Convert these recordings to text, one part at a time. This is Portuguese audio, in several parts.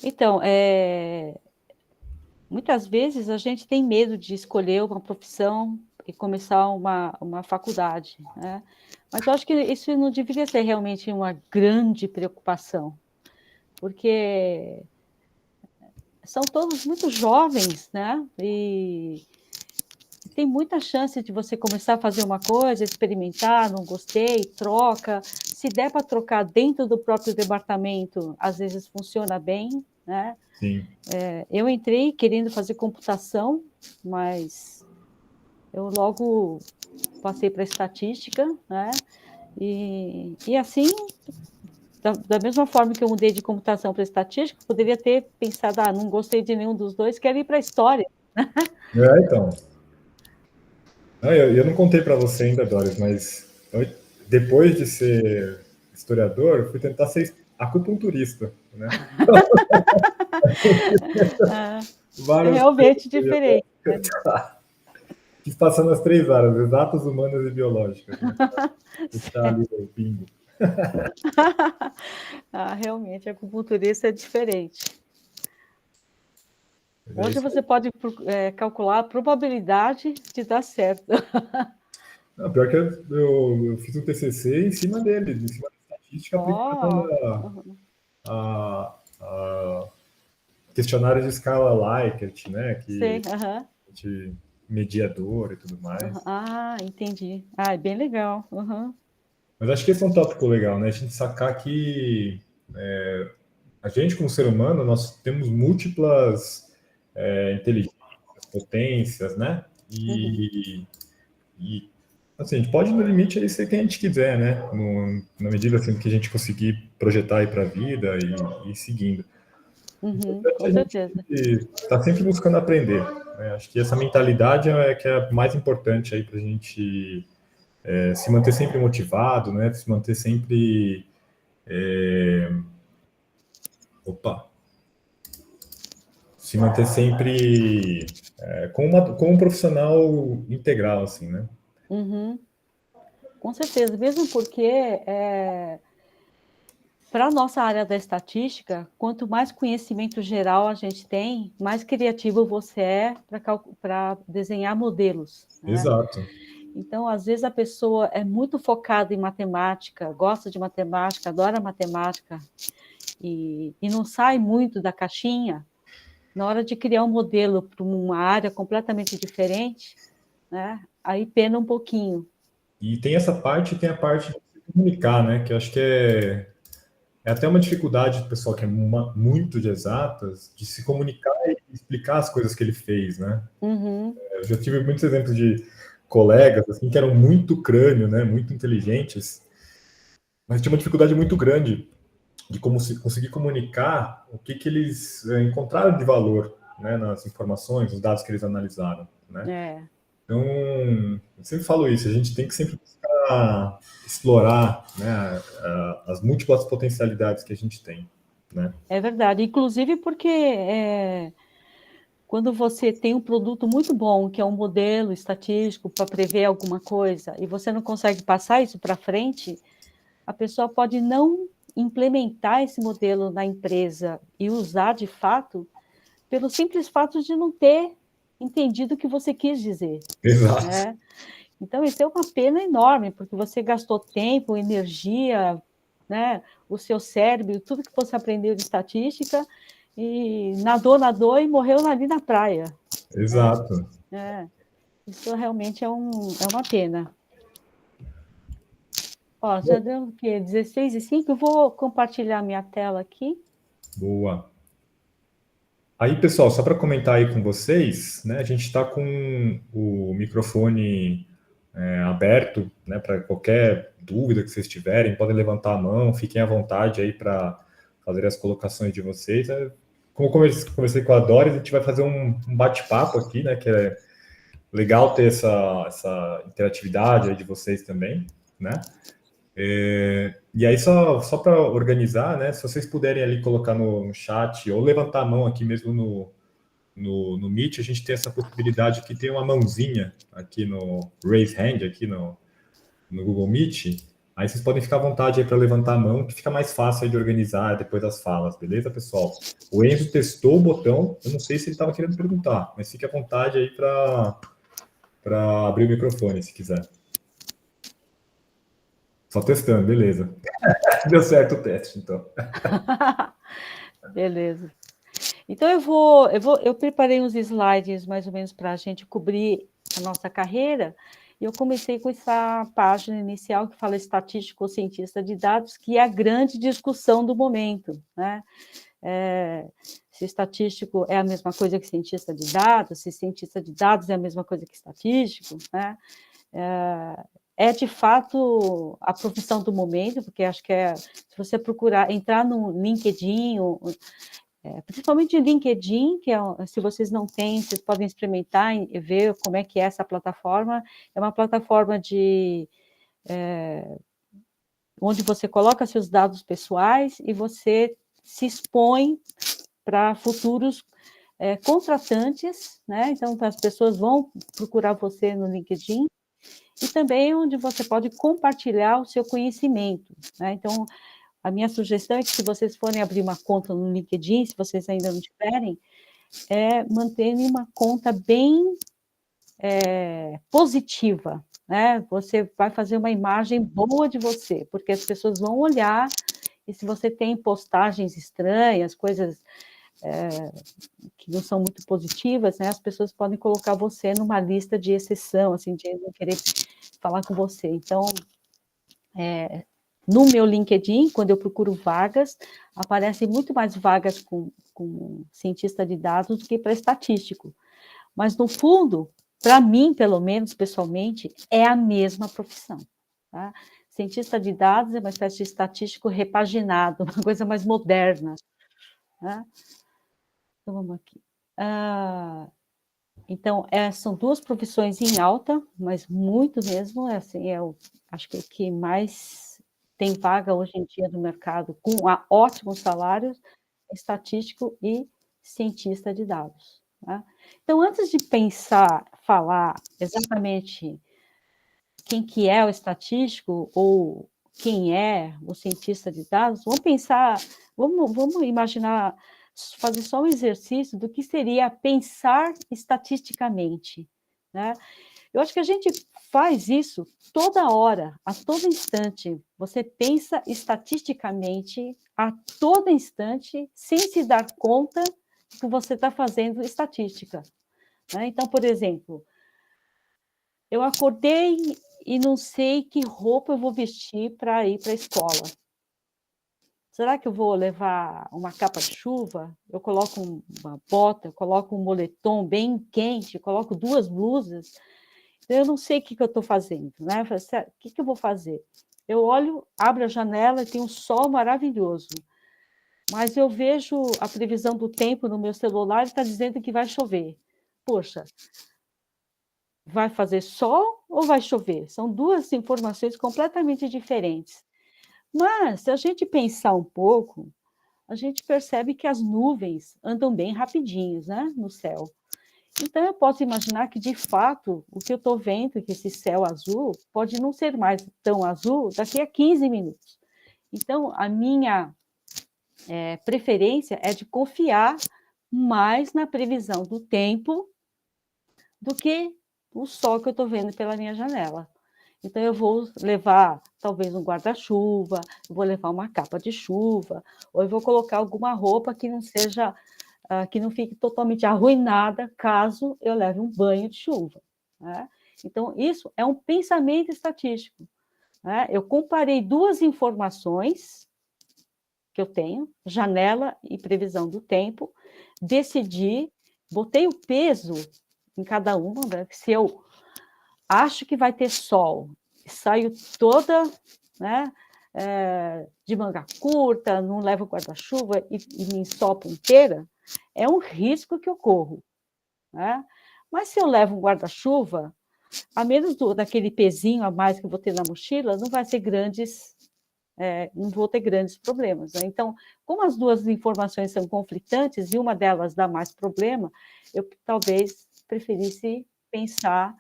Então, muitas vezes a gente tem medo de escolher uma profissão e começar uma faculdade, né? Mas eu acho que isso não deveria ser realmente uma grande preocupação, porque são todos muito jovens, né? E tem muita chance de você começar a fazer uma coisa, experimentar, não gostei, troca. Se der para trocar dentro do próprio departamento, às vezes funciona bem, né? Sim. Eu entrei querendo fazer computação, mas eu logo passei para estatística, né? E assim, da mesma forma que eu mudei de computação para estatística, poderia ter pensado, não gostei de nenhum dos dois, quero ir para a história. Então. Eu não contei para você ainda, Doris, mas depois de ser historiador, eu fui tentar ser acupunturista, né? É Vários realmente diferente. Né? quis passar nas três áreas, exatas, humanas e biológicas, né? Puxar ali o bingo. Realmente, a acupunturista é diferente. Mas é Hoje isso você aí. pode calcular a probabilidade de dar certo. Não, pior que eu fiz um TCC em cima dele, em cima da estatística aplicando Oh, a questionários de escala Likert, né? sei, Que a gente mediador e tudo mais. entendi. É bem legal. Mas acho que esse é um tópico legal, né? A gente sacar que a gente, como ser humano, nós temos múltiplas inteligências, potências, né? E assim, a gente pode, no limite, aí ser quem a gente quiser, né? Na medida assim, que a gente conseguir projetar aí para a vida e ir seguindo. O importante é Com a gente certeza. estar sempre buscando aprender, né? Acho que essa mentalidade é que é a mais importante aí para a gente se manter sempre motivado, né? Se manter sempre opa, se manter sempre com um profissional integral, assim, né? Uhum, com certeza, mesmo porque para a nossa área da estatística, quanto mais conhecimento geral a gente tem, mais criativo você é para desenhar modelos, né? Exato, Então, às vezes, a pessoa é muito focada em matemática, gosta de matemática, adora matemática, e não sai muito da caixinha, na hora de criar um modelo para uma área completamente diferente, né? Aí pena um pouquinho. e tem essa parte e tem a parte de se comunicar, né? Que eu acho que é até uma dificuldade do pessoal que é muito de exatas, de se comunicar e explicar as coisas que ele fez, né? Uhum, Eu já tive muitos exemplos de colegas assim que eram muito crânio, né? Muito inteligentes, mas tinha uma dificuldade muito grande de como se conseguir comunicar o que eles encontraram de valor, né? Nas informações, nos dados que eles analisaram, né? é. Então, eu sempre falo isso, a gente tem que sempre buscar explorar, né, as múltiplas potencialidades que a gente tem, né? É verdade. Inclusive porque quando você tem um produto muito bom, que é um modelo estatístico para prever alguma coisa, e você não consegue passar isso para frente, a pessoa pode não implementar esse modelo na empresa e usar de fato, pelo simples fato de não ter entendido o que você quis dizer, Exato, né? Então, isso é uma pena enorme, porque você gastou tempo, energia, né, o seu cérebro, tudo que você aprendeu de estatística, e nadou e morreu ali na praia. Né? exato. Isso realmente é uma pena. Ó, já deu o quê? 16:05. Eu vou compartilhar minha tela aqui. Boa. Aí, pessoal, só para comentar aí com vocês, né, a gente está com o microfone aberto, né, para qualquer dúvida que vocês tiverem, podem levantar a mão, fiquem à vontade aí para fazer as colocações de vocês. Como eu conversei com a Doris, a gente vai fazer um bate-papo aqui, né, que é legal ter essa interatividade aí de vocês também, né? E aí, só para organizar, né, se vocês puderem ali colocar no chat ou levantar a mão aqui mesmo no Meet, a gente tem essa possibilidade que tem uma mãozinha aqui no Raise Hand, aqui no Google Meet. Aí vocês podem ficar à vontade aí para levantar a mão, que fica mais fácil aí de organizar depois das falas, beleza, pessoal? O Enzo testou o botão, eu não sei se ele estava querendo perguntar, mas fique à vontade aí para abrir o microfone, se quiser. Só testando, beleza. Deu certo o teste, então. Beleza. Então, eu preparei uns slides mais ou menos para a gente cobrir a nossa carreira, e eu comecei com essa página inicial que fala estatístico ou cientista de dados, que é a grande discussão do momento, né? Se estatístico é a mesma coisa que cientista de dados, se cientista de dados é a mesma coisa que estatístico, né? É de fato a profissão do momento, porque acho que se você procurar, entrar no LinkedIn, principalmente o LinkedIn, que se vocês não têm, vocês podem experimentar e ver como é que é essa plataforma. É uma plataforma onde você coloca seus dados pessoais e você se expõe para futuros contratantes, né? Então, as pessoas vão procurar você no LinkedIn, e também onde você pode compartilhar o seu conhecimento, né? Então, a minha sugestão é que, se vocês forem abrir uma conta no LinkedIn, se vocês ainda não tiverem, manterem uma conta bem positiva, né? Você vai fazer uma imagem boa de você, porque as pessoas vão olhar, e se você tem postagens estranhas, coisas que não são muito positivas, né? As pessoas podem colocar você numa lista de exceção, assim, de não querer falar com você. Então, no meu LinkedIn, quando eu procuro vagas, aparecem muito mais vagas com cientista de dados do que para estatístico. Mas, no fundo, para mim, pelo menos, pessoalmente, é a mesma profissão. Tá? Cientista de dados é uma espécie de estatístico repaginado, uma coisa mais moderna. Tá? Então, vamos aqui. Então, são duas profissões em alta, mas muito mesmo, assim, acho que o que mais tem vaga hoje em dia no mercado, com ótimos salários, é estatístico e cientista de dados. Tá? Então, antes de falar exatamente quem que é o estatístico ou quem é o cientista de dados, vamos imaginar, fazer só um exercício do que seria pensar estatisticamente, né? Eu acho que a gente faz isso toda hora, a todo instante. Você pensa estatisticamente a todo instante, sem se dar conta que você está fazendo estatística, né? Então, por exemplo, eu acordei e não sei que roupa eu vou vestir para ir para a escola. Será que eu vou levar uma capa de chuva? Eu coloco uma bota, eu coloco um moletom bem quente, eu coloco 2 blusas. Eu não sei o que eu estou fazendo, né? O que eu vou fazer? Eu olho, abro a janela e tem um sol maravilhoso, mas eu vejo a previsão do tempo no meu celular e está dizendo que vai chover. Poxa, vai fazer sol ou vai chover? São duas informações completamente diferentes. Mas, se a gente pensar um pouco, a gente percebe que as nuvens andam bem rapidinhos, né, no céu. Então, eu posso imaginar que, de fato, o que eu estou vendo, que esse céu azul, pode não ser mais tão azul daqui a 15 minutos. Então, a minha preferência é de confiar mais na previsão do tempo do que o sol que eu estou vendo pela minha janela. Então, eu vou levar, talvez, um guarda-chuva, vou levar uma capa de chuva, ou eu vou colocar alguma roupa que não seja, que não fique totalmente arruinada, caso eu leve um banho de chuva, né? Então, isso é um pensamento estatístico, né? Eu comparei duas informações que eu tenho, janela e previsão do tempo, decidi, botei o peso em cada uma, né? Se eu acho que vai ter sol, saio toda, né, de manga curta, não levo guarda-chuva e me ensopo inteira, é um risco que eu corro, né? Mas se eu levo um guarda-chuva, a menos daquele pezinho a mais que eu vou ter na mochila, não vai ser não vou ter grandes problemas, né? Então, como as duas informações são conflitantes e uma delas dá mais problema, eu talvez preferisse pensar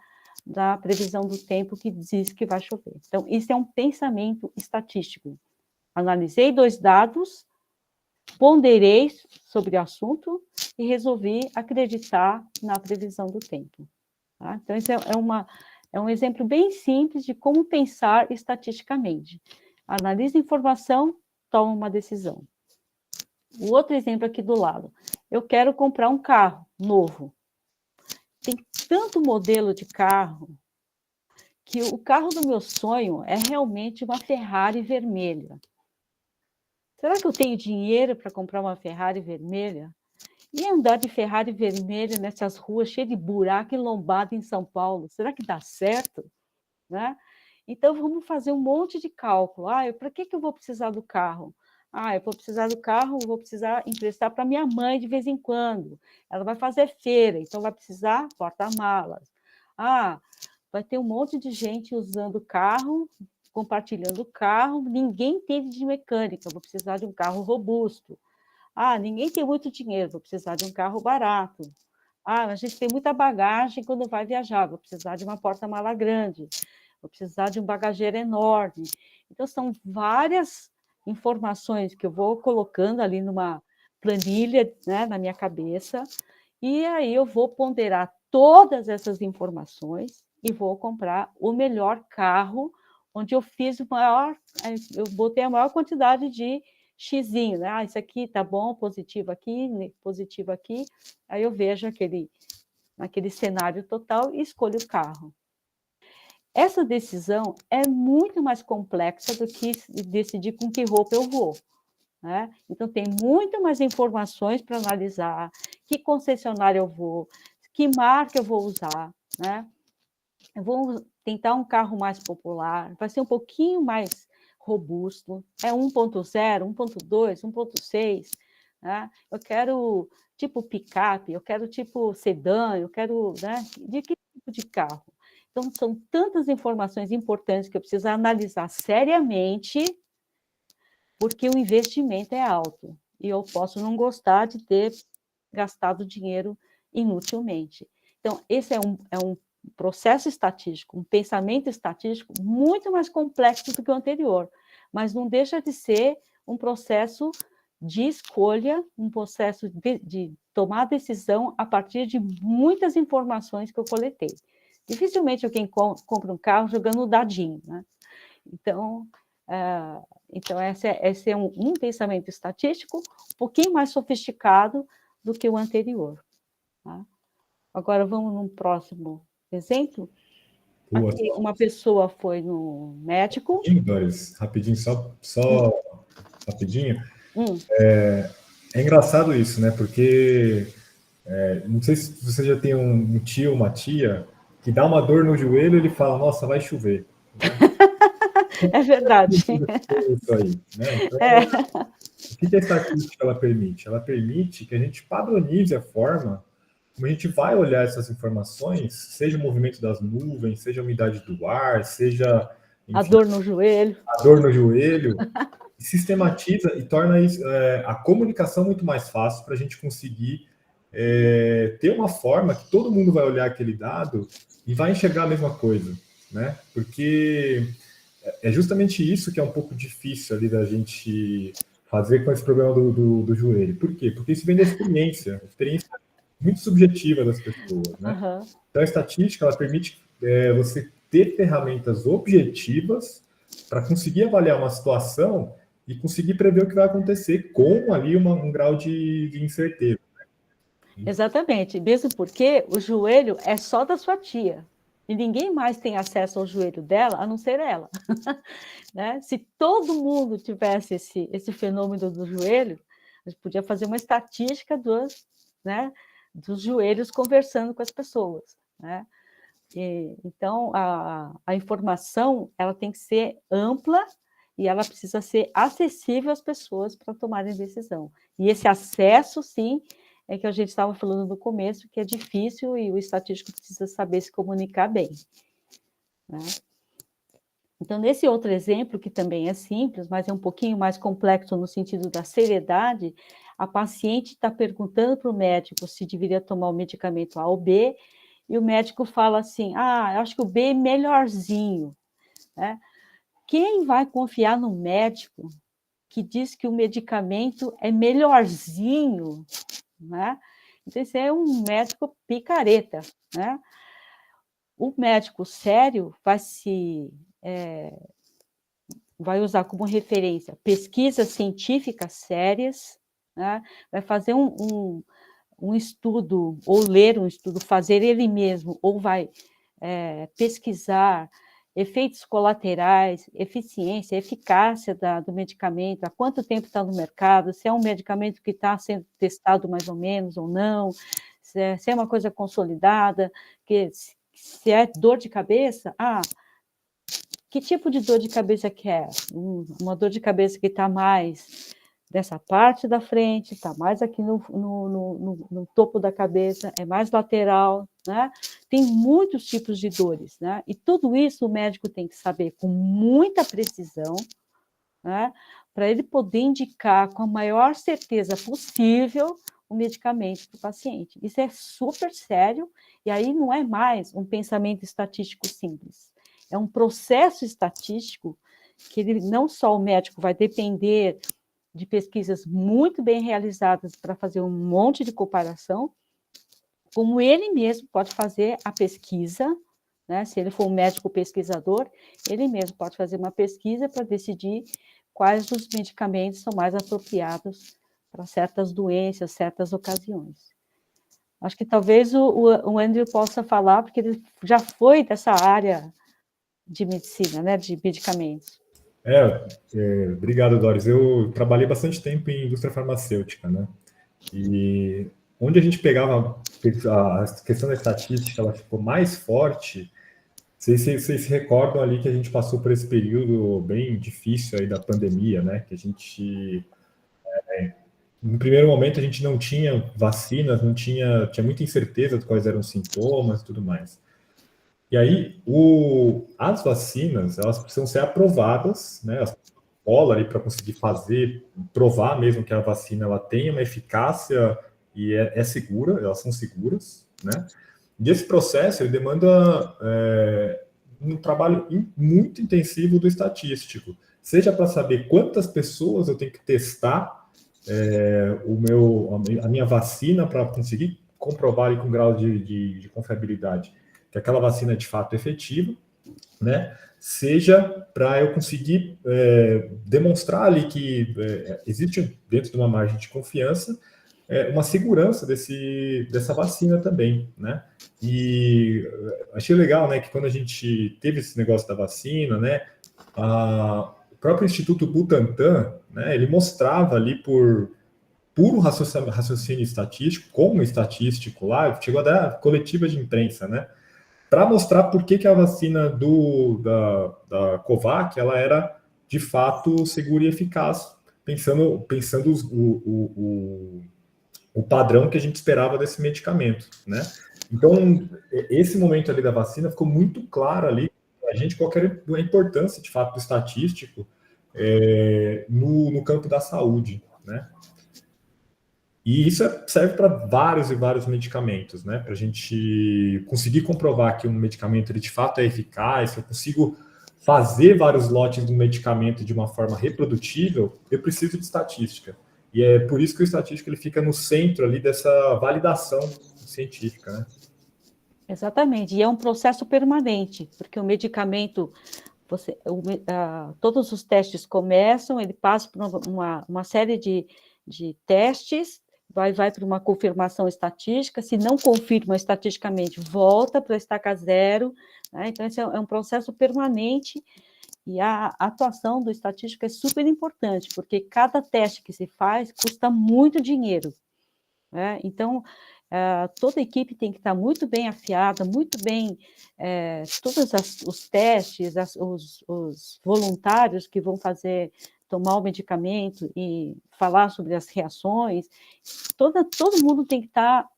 da previsão do tempo que diz que vai chover. Então, isso é um pensamento estatístico. Analisei 2 dados, ponderei sobre o assunto e resolvi acreditar na previsão do tempo. Tá? Então, isso é um exemplo bem simples de como pensar estatisticamente. Analisa a informação, toma uma decisão. O outro exemplo aqui do lado. Eu quero comprar um carro novo. Tem tanto modelo de carro que o carro do meu sonho é realmente uma Ferrari vermelha. Será que eu tenho dinheiro para comprar uma Ferrari vermelha? E andar de Ferrari vermelha nessas ruas cheias de buraco e lombada em São Paulo? Será que dá certo? Né? Então, vamos fazer um monte de cálculo. Para que eu vou precisar do carro? Eu vou precisar do carro, vou precisar emprestar para minha mãe de vez em quando. Ela vai fazer feira, então vai precisar porta-malas. Vai ter um monte de gente usando o carro, compartilhando o carro, ninguém entende de mecânica, vou precisar de um carro robusto. Ninguém tem muito dinheiro, vou precisar de um carro barato. A gente tem muita bagagem quando vai viajar, vou precisar de uma porta-mala grande, vou precisar de um bagageiro enorme. Então, são várias informações que eu vou colocando ali numa planilha, né, na minha cabeça, e aí eu vou ponderar todas essas informações e vou comprar o melhor carro, onde eu botei a maior quantidade de xizinho, né? Isso aqui tá bom, positivo aqui. Aí eu vejo naquele cenário total e escolho o carro. Essa decisão é muito mais complexa do que decidir com que roupa eu vou. Né? Então, tem muito mais informações para analisar, que concessionária eu vou, que marca eu vou usar, né? Eu vou tentar um carro mais popular, vai ser um pouquinho mais robusto, é 1.0, 1.2, 1.6, né? Eu quero tipo picape, eu quero tipo sedã, eu quero, né? De que tipo de carro? Então, são tantas informações importantes que eu preciso analisar seriamente, porque o investimento é alto, e eu posso não gostar de ter gastado dinheiro inutilmente. Então, esse é um processo estatístico, um pensamento estatístico muito mais complexo do que o anterior, mas não deixa de ser um processo de escolha, um processo de tomar decisão a partir de muitas informações que eu coletei. Dificilmente alguém compra um carro jogando o dadinho, né? Então, esse é um pensamento estatístico um pouquinho mais sofisticado do que o anterior. Tá? Agora, vamos num próximo exemplo. Aqui, uma pessoa foi no médico. Doris, rapidinho, só rapidinho. É engraçado isso, né? Porque não sei se você já tem um tio, uma tia, que dá uma dor no joelho e ele fala, nossa, vai chover. Né? É verdade. Isso aí, né? Então, o que a estatística ela permite? Ela permite que a gente padronize a forma como a gente vai olhar essas informações, seja o movimento das nuvens, seja a umidade do ar, seja, enfim, a dor no joelho. A dor no joelho, sistematiza e torna a comunicação muito mais fácil para a gente conseguir ter uma forma que todo mundo vai olhar aquele dado e vai enxergar a mesma coisa, né? Porque é justamente isso que é um pouco difícil ali da gente fazer com esse problema do joelho. Por quê? Porque isso vem da experiência muito subjetiva das pessoas, né? Uhum. Então, a estatística, ela permite você ter ferramentas objetivas para conseguir avaliar uma situação e conseguir prever o que vai acontecer com ali um grau de incerteza. Exatamente, mesmo porque o joelho é só da sua tia, e ninguém mais tem acesso ao joelho dela, a não ser ela. Né? Se todo mundo tivesse esse fenômeno do joelho, a gente podia fazer uma estatística dos joelhos conversando com as pessoas. Né? Então, a informação ela tem que ser ampla e ela precisa ser acessível às pessoas para tomarem decisão. E esse acesso, sim, é que a gente estava falando no começo, que é difícil e o estatístico precisa saber se comunicar bem. Né? Então, nesse outro exemplo, que também é simples, mas é um pouquinho mais complexo no sentido da seriedade, a paciente está perguntando para o médico se deveria tomar o medicamento A ou B, e o médico fala assim, eu acho que o B é melhorzinho, né? Quem vai confiar no médico que diz que o medicamento é melhorzinho, né? Então, esse é um médico picareta, né? O médico sério vai usar como referência pesquisas científicas sérias, né? Vai fazer um estudo, ou ler um estudo, fazer ele mesmo, ou vai pesquisar efeitos colaterais, eficiência, eficácia do medicamento, há quanto tempo está no mercado, se é um medicamento que está sendo testado mais ou menos ou não, se é uma coisa consolidada, se é dor de cabeça, que tipo de dor de cabeça que é? Uma dor de cabeça que está mais dessa parte da frente, está mais aqui no topo da cabeça, é mais lateral, né? Tem muitos tipos de dores, né? E tudo isso o médico tem que saber com muita precisão, né? Para ele poder indicar com a maior certeza possível o medicamento para o paciente. Isso é super sério, e aí não é mais um pensamento estatístico simples. É um processo estatístico que ele, não só o médico vai depender de pesquisas muito bem realizadas para fazer um monte de comparação, como ele mesmo pode fazer a pesquisa, né? Se ele for um médico pesquisador, ele mesmo pode fazer uma pesquisa para decidir quais os medicamentos são mais apropriados para certas doenças, certas ocasiões. Acho que talvez o Andrew possa falar, porque ele já foi dessa área de medicina, né, de medicamentos. Obrigado, Doris. Eu trabalhei bastante tempo em indústria farmacêutica, né? E onde a gente pegava a questão da estatística, ela ficou mais forte. Vocês se recordam ali que a gente passou por esse período bem difícil aí da pandemia, né? Que a gente, no primeiro momento, a gente não tinha vacinas, tinha muita incerteza de quais eram os sintomas e tudo mais. E aí, as vacinas, elas precisam ser aprovadas, né? Elas bola ali para conseguir provar mesmo que a vacina ela tem uma eficácia e é segura, elas são seguras, né? E esse processo ele demanda um trabalho muito intensivo do estatístico, seja para saber quantas pessoas eu tenho que testar a minha vacina para conseguir comprovar ali com grau de confiabilidade que aquela vacina é de fato efetiva, né? Seja para eu conseguir demonstrar ali que existe dentro de uma margem de confiança uma segurança dessa vacina também, né? E achei legal, né, que quando a gente teve esse negócio da vacina, né, o próprio Instituto Butantan, né, ele mostrava ali por puro raciocínio estatístico, como estatístico lá, chegou a dar coletiva de imprensa, né? Para mostrar por que a vacina da Covax ela era de fato segura e eficaz, pensando o padrão que a gente esperava desse medicamento, né? Então, esse momento ali da vacina ficou muito claro ali para a gente qual era a importância, de fato, do estatístico no campo da saúde, né? E isso serve para vários e vários medicamentos, né? Para a gente conseguir comprovar que um medicamento ele de fato é eficaz, eu consigo fazer vários lotes do medicamento de uma forma reprodutível, eu preciso de estatística. E é por isso que o estatístico ele fica no centro ali dessa validação científica, né? Exatamente, e é um processo permanente, porque o medicamento, todos os testes começam, ele passa por uma série de testes, vai para uma confirmação estatística, se não confirma estatisticamente, volta para a estaca zero, né? Então, esse é um processo permanente, e a atuação do estatístico é super importante, porque cada teste que se faz custa muito dinheiro, né? Então, toda a equipe tem que estar muito bem afiada, muito bem, todos os testes, os voluntários que vão tomar o medicamento e falar sobre as reações, todo mundo tem que estar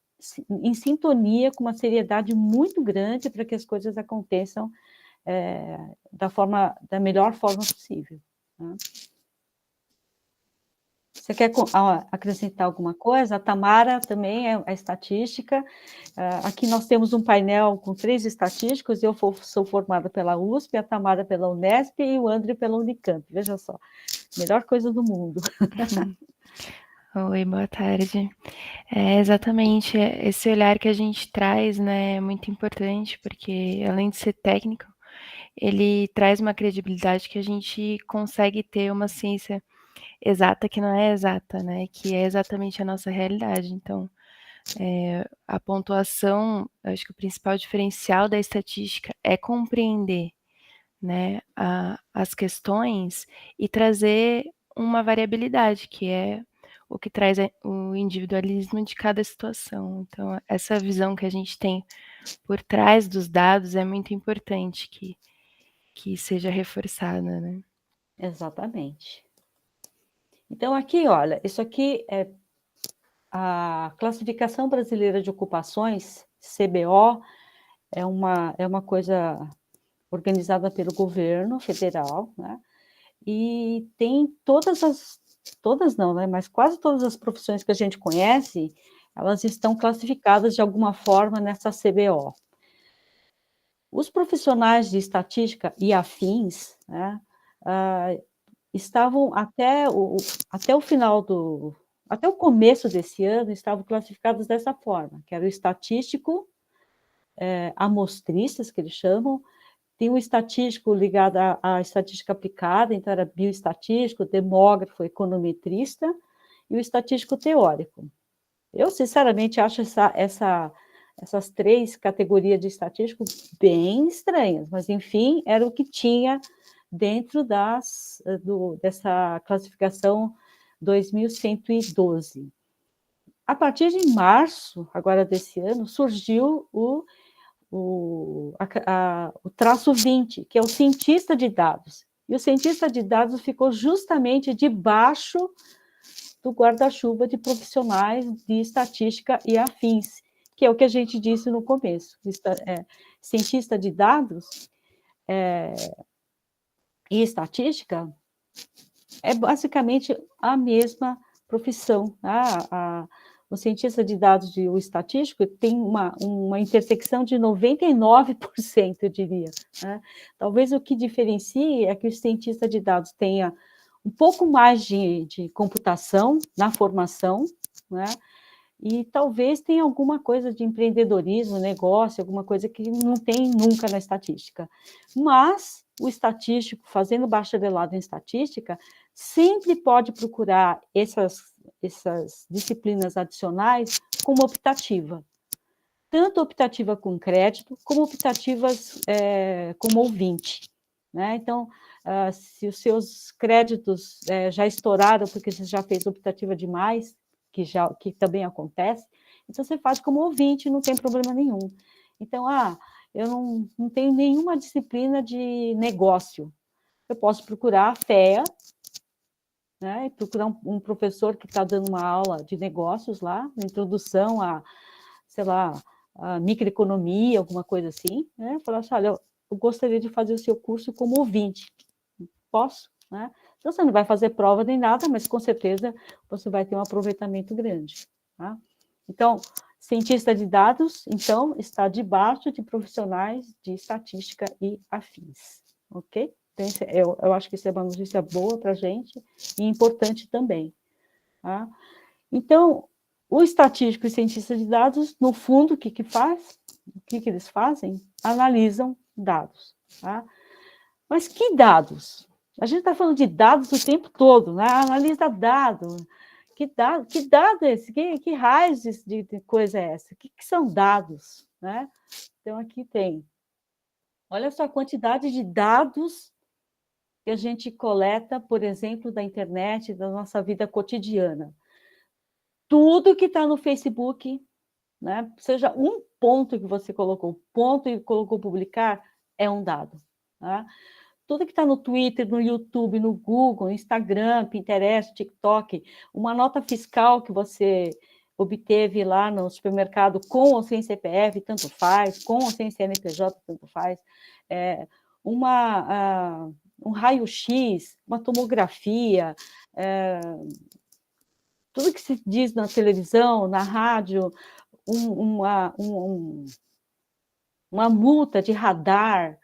em sintonia, com uma seriedade muito grande para que as coisas aconteçam da melhor forma possível, né? Você quer acrescentar alguma coisa? A Tamara também é estatística. Aqui nós temos um painel com 3 estatísticos, eu sou formada pela USP, a Tamara pela Unesp e o André pela Unicamp. Veja só, melhor coisa do mundo. Oi, boa tarde. Exatamente, esse olhar que a gente traz, né, é muito importante, porque além de ser técnico, ele traz uma credibilidade que a gente consegue ter uma ciência exata que não é exata, né, que é exatamente a nossa realidade. Então, a pontuação, eu acho que o principal diferencial da estatística é compreender, né, as questões e trazer uma variabilidade, que é o que traz o individualismo de cada situação. Então, essa visão que a gente tem por trás dos dados é muito importante que seja reforçada, né? Exatamente. Então, aqui, olha, isso aqui é a Classificação Brasileira de Ocupações, CBO, é uma coisa organizada pelo governo federal, né? E tem todas não, né? Mas quase todas as profissões que a gente conhece, elas estão classificadas de alguma forma nessa CBO. Os profissionais de estatística e afins, né, estavam até o final até o começo desse ano, estavam classificados dessa forma, que era o estatístico, amostristas, que eles chamam, tem o estatístico ligado à estatística aplicada, então era bioestatístico, demógrafo, econometrista, e o estatístico teórico. Eu, sinceramente, acho essas 3 categorias de estatístico bem estranhas, mas, enfim, era o que tinha dentro dessa classificação 2112. A partir de março, agora desse ano, surgiu o traço 20, que é o cientista de dados. E o cientista de dados ficou justamente debaixo do guarda-chuva de profissionais de estatística e afins, que é o que a gente disse no começo. Cientista de dados e estatística é basicamente a mesma profissão. O cientista de dados e o estatístico tem uma intersecção de 99%, eu diria. Né? Talvez o que diferencie é que o cientista de dados tenha um pouco mais de computação na formação, né? E talvez tenha alguma coisa de empreendedorismo, negócio, alguma coisa que não tem nunca na estatística. Mas o estatístico, fazendo bacharelado em estatística, sempre pode procurar essas disciplinas adicionais como optativa. Tanto optativa com crédito, como optativas como ouvinte. Né? Então, se os seus créditos já estouraram porque você já fez optativa demais, que também acontece, então você faz como ouvinte, não tem problema nenhum. Então, eu não tenho nenhuma disciplina de negócio. Eu posso procurar a FEA, né, e procurar um professor que está dando uma aula de negócios lá, introdução sei lá, a microeconomia, alguma coisa assim, né? Falar assim, olha, eu gostaria de fazer o seu curso como ouvinte. Posso? Né? Então, você não vai fazer prova nem nada, mas com certeza você vai ter um aproveitamento grande. Tá? Então, cientista de dados, então, está debaixo de profissionais de estatística e afins. Ok? Então, eu acho que isso é uma notícia boa para a gente e importante também. Tá? Então, o estatístico e cientista de dados, no fundo, o que faz? O que eles fazem? Analisam dados. Tá? Mas que dados? A gente está falando de dados o tempo todo, né? Analisa dados. Que dado é esse? Que raio de coisa é essa? O que são dados? Né? Então, aqui tem. Olha só a quantidade de dados que a gente coleta, por exemplo, da internet, da nossa vida cotidiana. Tudo que está no Facebook, né? Seja um ponto que você colocou, ponto e colocou publicar, é um dado. Tá? Tudo que está no Twitter, no YouTube, no Google, Instagram, Pinterest, TikTok, uma nota fiscal que você obteve lá no supermercado com ou sem CPF, tanto faz, com ou sem CNPJ, tanto faz, um raio-x, uma tomografia, tudo que se diz na televisão, na rádio, uma multa de radar,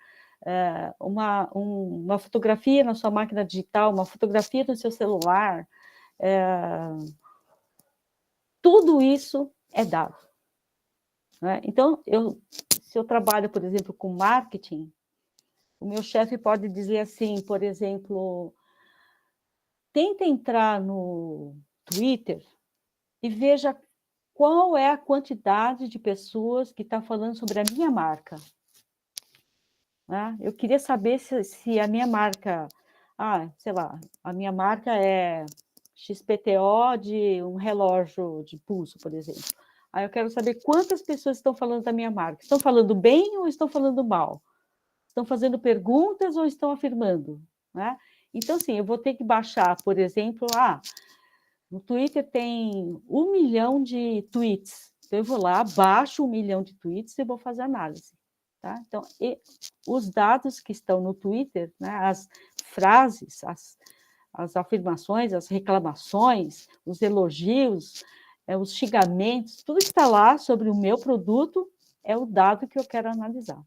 uma fotografia na sua máquina digital, uma fotografia no seu celular, tudo isso é dado. Né? Então, se eu trabalho, por exemplo, com marketing, o meu chefe pode dizer assim, por exemplo, tenta entrar no Twitter e veja qual é a quantidade de pessoas que estão falando sobre a minha marca. Né? Eu queria saber se a minha marca, sei lá, a minha marca é XPTO de um relógio de pulso, por exemplo. Aí eu quero saber quantas pessoas estão falando da minha marca. Estão falando bem ou estão falando mal? Estão fazendo perguntas ou estão afirmando? Né? Então, sim, eu vou ter que baixar, por exemplo, no Twitter tem 1 milhão de tweets. Então, eu vou lá, baixo 1 milhão de tweets e vou fazer análise. Tá? Então, os dados que estão no Twitter, né, as frases, as afirmações, as reclamações, os elogios, os xingamentos, tudo que está lá sobre o meu produto é o dado que eu quero analisar.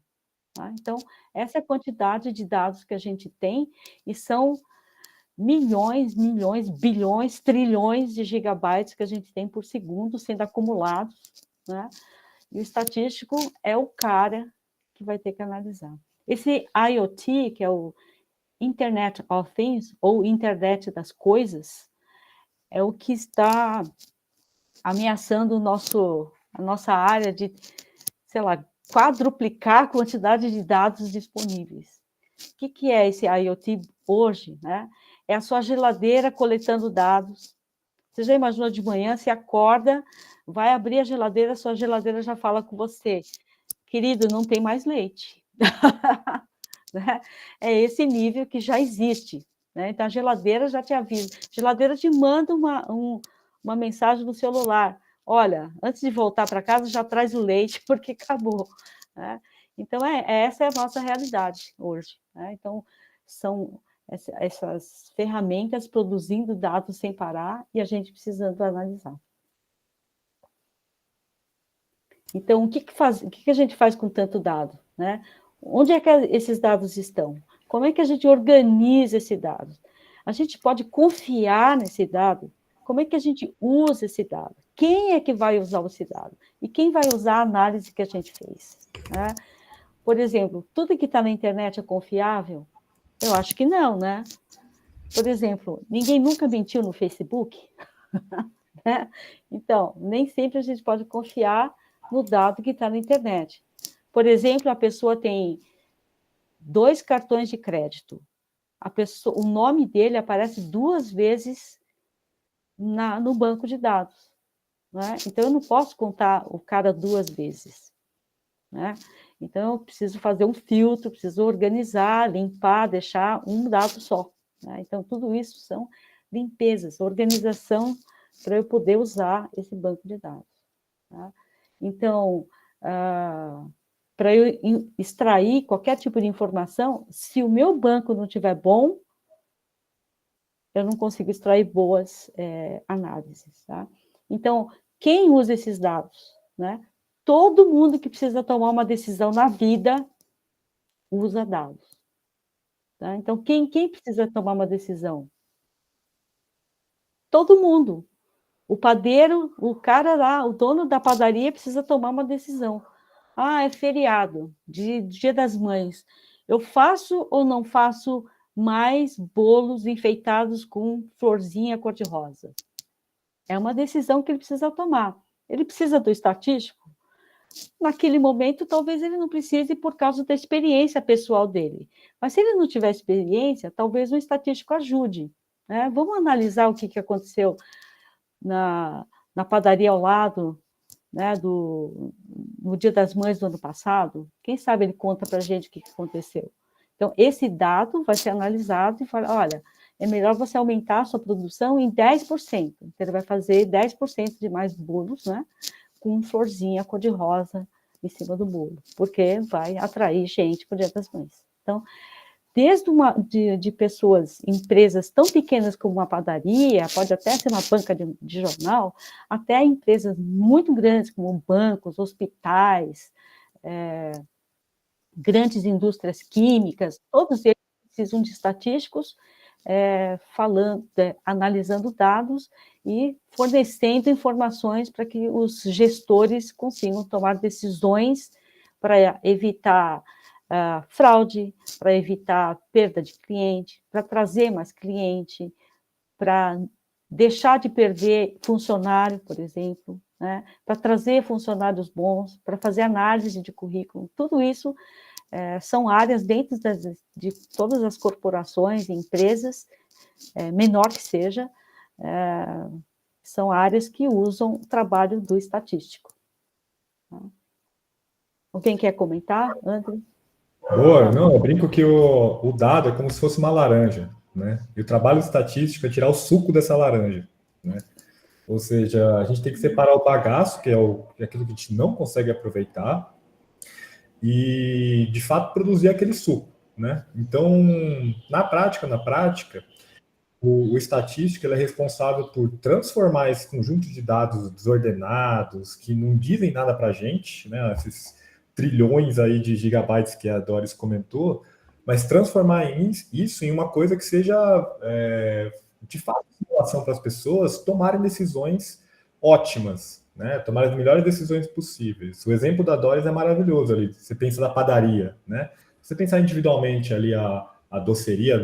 Tá? Então, essa é a quantidade de dados que a gente tem, e são milhões, bilhões, trilhões de gigabytes que a gente tem por segundo sendo acumulados, né? E o estatístico é o cara que vai ter que analisar. Esse IoT, que é o Internet of Things, ou Internet das Coisas, é o que está ameaçando a nossa área de, sei lá, quadruplicar a quantidade de dados disponíveis. O que é esse IoT hoje? Né? É a sua geladeira coletando dados. Você já imaginou de manhã, se acorda, vai abrir a geladeira, sua geladeira já fala com você. Querido, não tem mais leite. Né? É esse nível que já existe. Né? Então, a geladeira já te avisa. A geladeira te manda uma mensagem no celular. Olha, antes de voltar para casa, já traz o leite, porque acabou. Né? Então, essa é a nossa realidade hoje. Né? Então, são essas ferramentas produzindo dados sem parar e a gente precisando analisar. Então, o que a gente faz com tanto dado? Né? Onde é que esses dados estão? Como é que a gente organiza esse dado? A gente pode confiar nesse dado? Como é que a gente usa esse dado? Quem é que vai usar esse dado? E quem vai usar a análise que a gente fez? Né? Por exemplo, tudo que está na internet é confiável? Eu acho que não, né? Por exemplo, ninguém nunca mentiu no Facebook? Né? Então, nem sempre a gente pode confiar no dado que está na internet. Por exemplo, a pessoa tem 2 cartões de crédito. O nome dele aparece 2 vezes no banco de dados. Né? Então, eu não posso contar o cara 2 vezes. Né? Então, eu preciso fazer um filtro, preciso organizar, limpar, deixar um dado só. Né? Então, tudo isso são limpezas, organização para eu poder usar esse banco de dados. Tá? Então, para eu extrair qualquer tipo de informação, se o meu banco não estiver bom, eu não consigo extrair boas análises. Tá? Então, quem usa esses dados? Né? Todo mundo que precisa tomar uma decisão na vida usa dados. Tá? Então, quem precisa tomar uma decisão? Todo mundo. O padeiro, o cara lá, o dono da padaria precisa tomar uma decisão. É feriado, Dia das Mães. Eu faço ou não faço mais bolos enfeitados com florzinha cor-de-rosa? É uma decisão que ele precisa tomar. Ele precisa do estatístico? Naquele momento, talvez ele não precise por causa da experiência pessoal dele. Mas se ele não tiver experiência, talvez o estatístico ajude. Né? Vamos analisar o que aconteceu na padaria ao lado, né, no Dia das Mães do ano passado. Quem sabe ele conta para a gente o que aconteceu. Então, esse dado vai ser analisado e fala, olha, é melhor você aumentar a sua produção em 10%. Então, ele vai fazer 10% de mais bolos, né, com florzinha cor-de-rosa em cima do bolo, porque vai atrair gente para o Dia das Mães. Então, desde de pessoas, empresas tão pequenas como uma padaria, pode até ser uma banca de jornal, até empresas muito grandes como bancos, hospitais, grandes indústrias químicas, todos eles precisam de estatísticos, analisando dados e fornecendo informações para que os gestores consigam tomar decisões para evitar fraude, para evitar perda de cliente, para trazer mais cliente, para deixar de perder funcionário, por exemplo, né? Para trazer funcionários bons, para fazer análise de currículo. Tudo isso são áreas dentro de todas as corporações e empresas, menor que seja, são áreas que usam o trabalho do estatístico. Alguém quer comentar, André? Boa, não, eu brinco que o dado é como se fosse uma laranja, né? E o trabalho estatístico é tirar o suco dessa laranja, né? Ou seja, a gente tem que separar o bagaço, que é aquilo que a gente não consegue aproveitar, e, de fato, produzir aquele suco, né? Então, na prática, o estatístico ele é responsável por transformar esse conjunto de dados desordenados, que não dizem nada para a gente, né? Esses trilhões aí de gigabytes que a Doris comentou, mas transformar isso em uma coisa que seja, de fato, simulação para as pessoas tomarem decisões ótimas, né? Tomarem as melhores decisões possíveis. O exemplo da Doris é maravilhoso ali. Você pensa na padaria, né? Se você pensar individualmente ali a doceria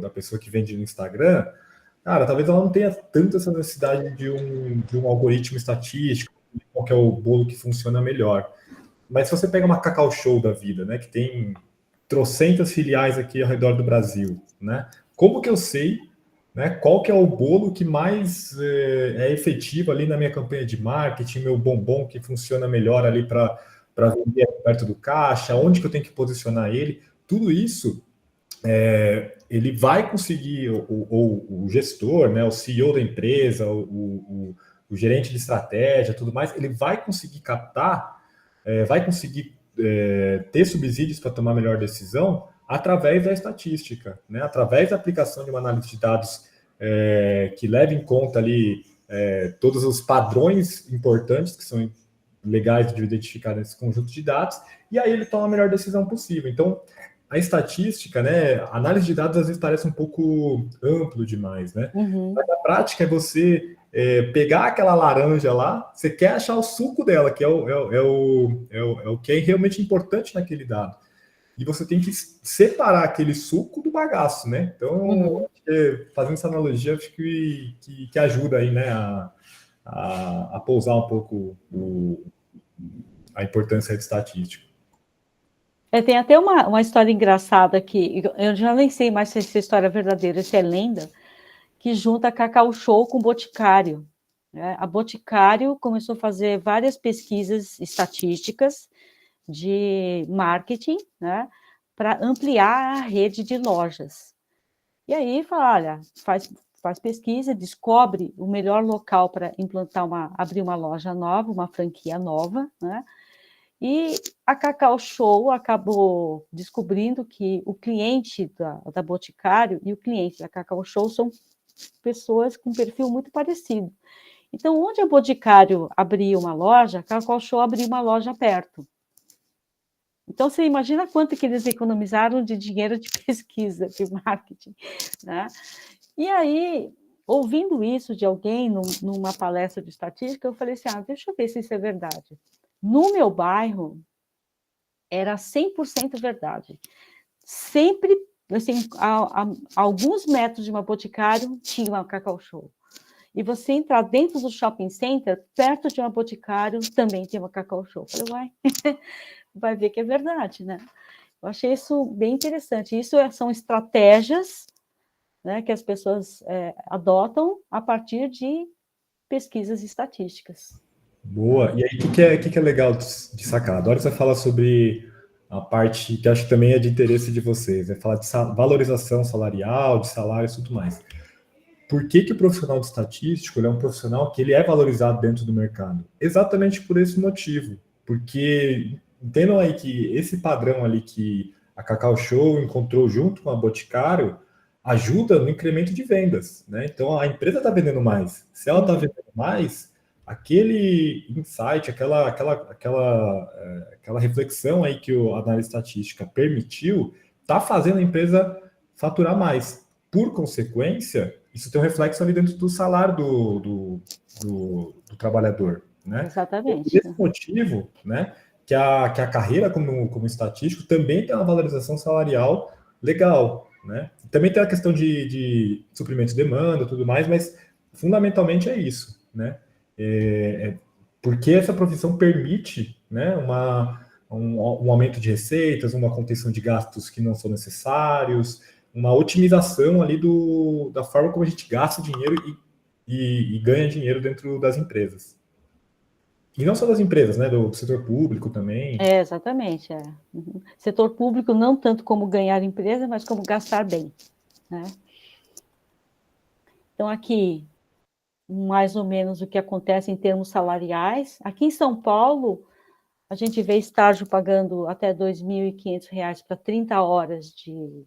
da pessoa que vende no Instagram, cara, talvez ela não tenha tanto essa necessidade de um algoritmo estatístico, qual que é o bolo que funciona melhor. Mas se você pega uma Cacau Show da vida, né, que tem trocentas filiais aqui ao redor do Brasil, né, como que eu sei, né, qual que é o bolo que mais é efetivo ali na minha campanha de marketing, meu bombom que funciona melhor ali para vender perto do caixa, onde que eu tenho que posicionar ele, tudo isso ele vai conseguir, o gestor, né, o CEO da empresa, o gerente de estratégia, tudo mais, ele vai conseguir captar, vai conseguir ter subsídios para tomar melhor decisão através da estatística, né, através da aplicação de uma análise de dados que leve em conta ali todos os padrões importantes que são legais de identificar nesse conjunto de dados, e aí ele toma a melhor decisão possível. Então, a estatística, né, a análise de dados às vezes parece um pouco amplo demais, né? Uhum. Mas a prática é você pegar aquela laranja lá, você quer achar o suco dela, que é o que é realmente importante naquele dado. E você tem que separar aquele suco do bagaço, né? Então, fazendo essa analogia, acho que ajuda aí, né, a pousar um pouco a importância do estatístico. Tem até uma história engraçada que eu já nem sei mais se essa história é verdadeira, se é lenda, que junta a Cacau Show com o Boticário, né? A Boticário começou a fazer várias pesquisas estatísticas de marketing, né, para ampliar a rede de lojas. E aí fala, olha, faz pesquisa, descobre o melhor local para abrir uma loja nova, uma franquia nova, né? E a Cacau Show acabou descobrindo que o cliente da Boticário e o cliente da Cacau Show são pessoas com perfil muito parecido. Então, onde a Boticário abria uma loja, a Cacau Show abria uma loja perto. Então, você imagina quanto que eles economizaram de dinheiro de pesquisa, de marketing, né? E aí, ouvindo isso de alguém numa palestra de estatística, eu falei assim, deixa eu ver se isso é verdade. No meu bairro, era 100% verdade. Sempre, assim, a alguns metros de uma Boticário, tinha uma Cacau Show. E você entrar dentro do shopping center, perto de uma Boticário, também tem uma Cacau Show. Eu falei, vai ver que é verdade, né? Eu achei isso bem interessante. Isso são estratégias, né, que as pessoas adotam a partir de pesquisas estatísticas. Boa. E aí, o que é legal de sacar? Agora você fala sobre a parte que acho que também é de interesse de vocês, é falar de valorização salarial, de salários e tudo mais. Por que o profissional de estatístico ele é um profissional que ele é valorizado dentro do mercado? Exatamente por esse motivo. Porque entendam aí que esse padrão ali que a Cacau Show encontrou junto com a Boticário ajuda no incremento de vendas, né? Então a empresa está vendendo mais. Se ela está vendendo mais, aquele insight, aquela reflexão aí que a análise estatística permitiu, está fazendo a empresa faturar mais. Por consequência, isso tem um reflexo ali dentro do salário do trabalhador, né? Exatamente. Por esse motivo, né, que a carreira como estatístico também tem uma valorização salarial legal, né? Também tem a questão de suprimento de demanda, tudo mais, mas fundamentalmente é isso, né? Porque essa profissão permite, né, um aumento de receitas, uma contenção de gastos que não são necessários, uma otimização ali da forma como a gente gasta dinheiro e ganha dinheiro dentro das empresas. E não só das empresas, né, do setor público também. Exatamente. Uhum. Setor público não tanto como ganhar empresa, mas como gastar bem, né? Então, aqui, mais ou menos o que acontece em termos salariais. Aqui em São Paulo, a gente vê estágio pagando até R$ 2.500 para 30 horas de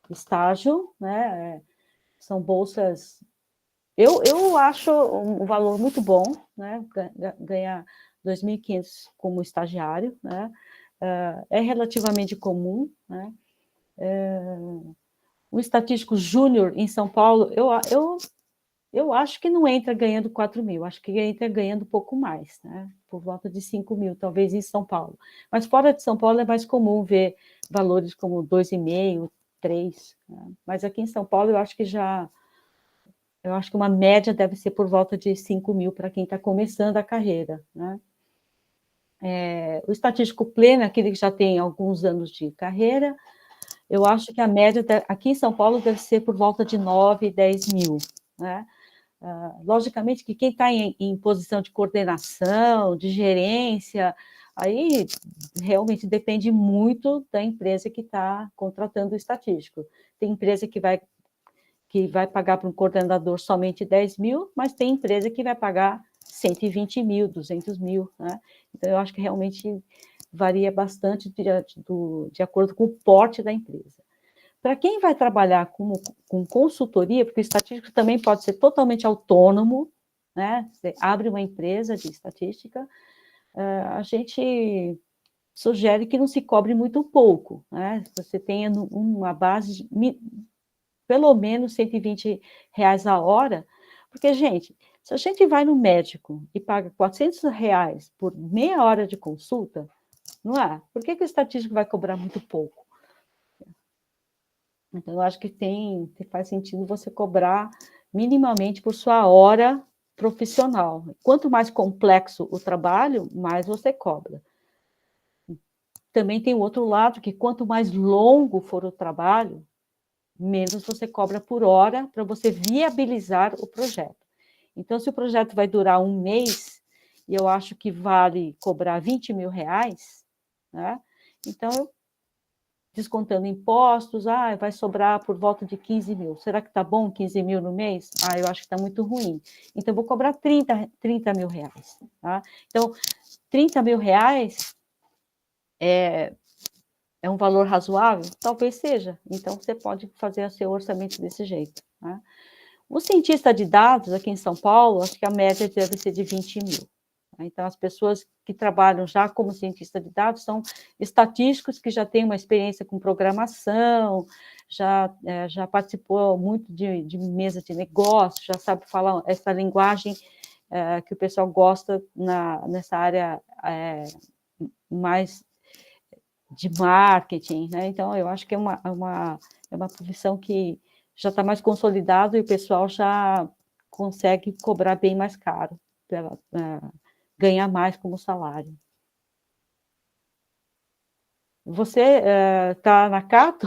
estágio, né? São bolsas... Eu acho um valor muito bom, né? Ganhar 2.500 como estagiário, né? É relativamente comum, né? Um estatístico júnior em São Paulo, eu acho que não entra ganhando 4 mil, acho que entra ganhando um pouco mais, né? Por volta de 5 mil, talvez em São Paulo. Mas fora de São Paulo é mais comum ver valores como 2,5, 3. Né? Mas aqui em São Paulo eu acho que uma média deve ser por volta de 5 mil para quem está começando a carreira, né? O estatístico pleno, aquele que já tem alguns anos de carreira, eu acho que a média aqui em São Paulo deve ser por volta de 9, 10 mil, né? Logicamente que quem está em posição de coordenação, de gerência, aí realmente depende muito da empresa que está contratando o estatístico. Tem empresa que vai pagar para um coordenador somente 10 mil, mas tem empresa que vai pagar 120 mil, 200 mil, né? Então, eu acho que realmente varia bastante de acordo com o porte da empresa. Para quem vai trabalhar com consultoria, porque o estatístico também pode ser totalmente autônomo, né? Você abre uma empresa de estatística, a gente sugere que não se cobre muito pouco, né? Você tenha uma base de pelo menos R$120 a hora, porque, gente, se a gente vai no médico e paga R$400 por meia hora de consulta, não é? Por que o estatístico vai cobrar muito pouco? Então, eu acho que faz sentido você cobrar minimamente por sua hora profissional. Quanto mais complexo o trabalho, mais você cobra. Também tem o outro lado, que quanto mais longo for o trabalho, menos você cobra por hora para você viabilizar o projeto. Então, se o projeto vai durar 1 mês, e eu acho que vale cobrar R$20 mil, né? Então, descontando impostos, vai sobrar por volta de 15 mil. Será que está bom 15 mil no mês? Eu acho que está muito ruim. Então, vou cobrar R$30 mil. Tá? Então, R$30 mil é um valor razoável? Talvez seja. Então, você pode fazer o seu orçamento desse jeito. Né? O cientista de dados, aqui em São Paulo, acho que a média deve ser de 20 mil. Então, as pessoas que trabalham já como cientista de dados são estatísticos que já têm uma experiência com programação, já participou muito de mesa de negócio, já sabe falar essa linguagem que o pessoal gosta nessa área mais de marketing, né? Então, eu acho que é uma profissão que já está mais consolidada e o pessoal já consegue cobrar bem mais caro, ganhar mais como salário. Você está na Cato?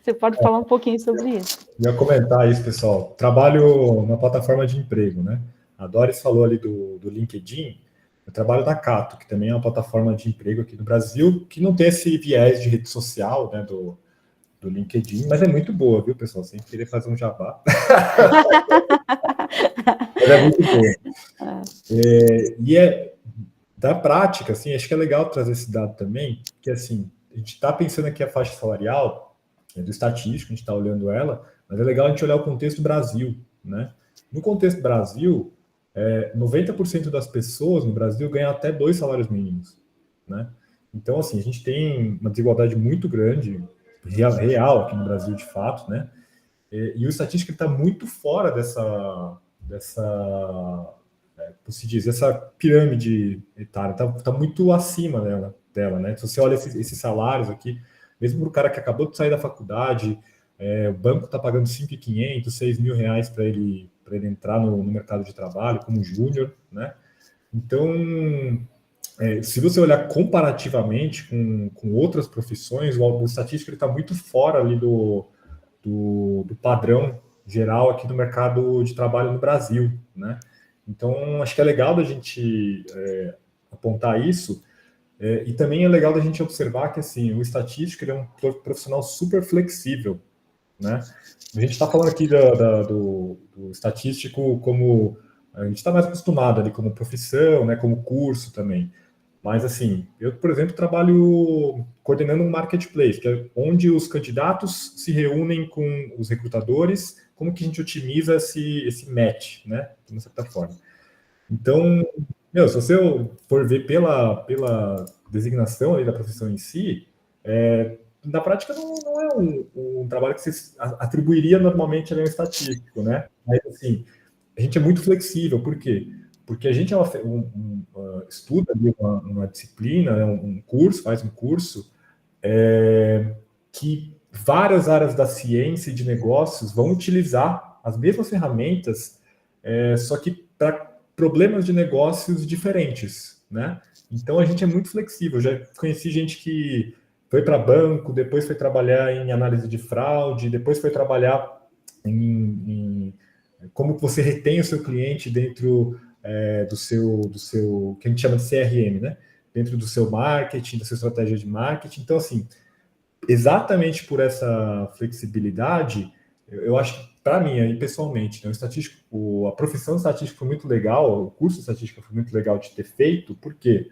Você pode falar um pouquinho sobre isso? Eu ia comentar isso, pessoal. Trabalho na plataforma de emprego, né? A Doris falou ali do LinkedIn. Eu trabalho na Cato, que também é uma plataforma de emprego aqui no Brasil, que não tem esse viés de rede social, né, do LinkedIn, mas é muito boa, viu, pessoal? Sem querer fazer um jabá. Mas é muito boa. Da prática, assim, acho que é legal trazer esse dado também, que, assim, a gente está pensando aqui a faixa salarial do estatístico, a gente está olhando ela, mas é legal a gente olhar o contexto Brasil, né? No contexto Brasil, 90% das pessoas no Brasil ganham até 2 salários mínimos, né? Então, assim, a gente tem uma desigualdade muito grande, real aqui no Brasil, de fato, né? E o estatístico está muito fora como se diz, essa pirâmide etária, está muito acima dela, né? Se você olha esses salários aqui, mesmo para o cara que acabou de sair da faculdade, o banco está pagando 5.500, 6 mil reais para ele entrar no mercado de trabalho como júnior, né? Então, se você olhar comparativamente com outras profissões, o estatístico está muito fora ali do padrão geral aqui do mercado de trabalho no Brasil, né? Então, acho que é legal da gente apontar isso, e também é legal da gente observar que, assim, o estatístico ele é um profissional super flexível, né? A gente está falando aqui do estatístico como a gente está mais acostumado ali como profissão, né, como curso também. Mas, assim, eu, por exemplo, trabalho coordenando um marketplace, que é onde os candidatos se reúnem com os recrutadores, como que a gente otimiza esse match, né, de uma certa forma. Então, se você for ver pela designação ali da profissão em si, na prática não é um trabalho que você atribuiria normalmente a um estatístico, né? Mas, assim, a gente é muito flexível. Por quê? Porque a gente estuda ali uma disciplina, né, um curso, faz um curso, que várias áreas da ciência e de negócios vão utilizar as mesmas ferramentas, só que para problemas de negócios diferentes, né? Então a gente é muito flexível. Já conheci gente que foi para banco, depois foi trabalhar em análise de fraude, depois foi trabalhar em como você retém o seu cliente dentro do seu que a gente chama de CRM, né? Dentro do seu marketing, da sua estratégia de marketing. Então, assim, exatamente por essa flexibilidade, eu acho que, para mim, aí, pessoalmente, né, a profissão estatística foi muito legal, o curso de estatística foi muito legal de ter feito, por quê?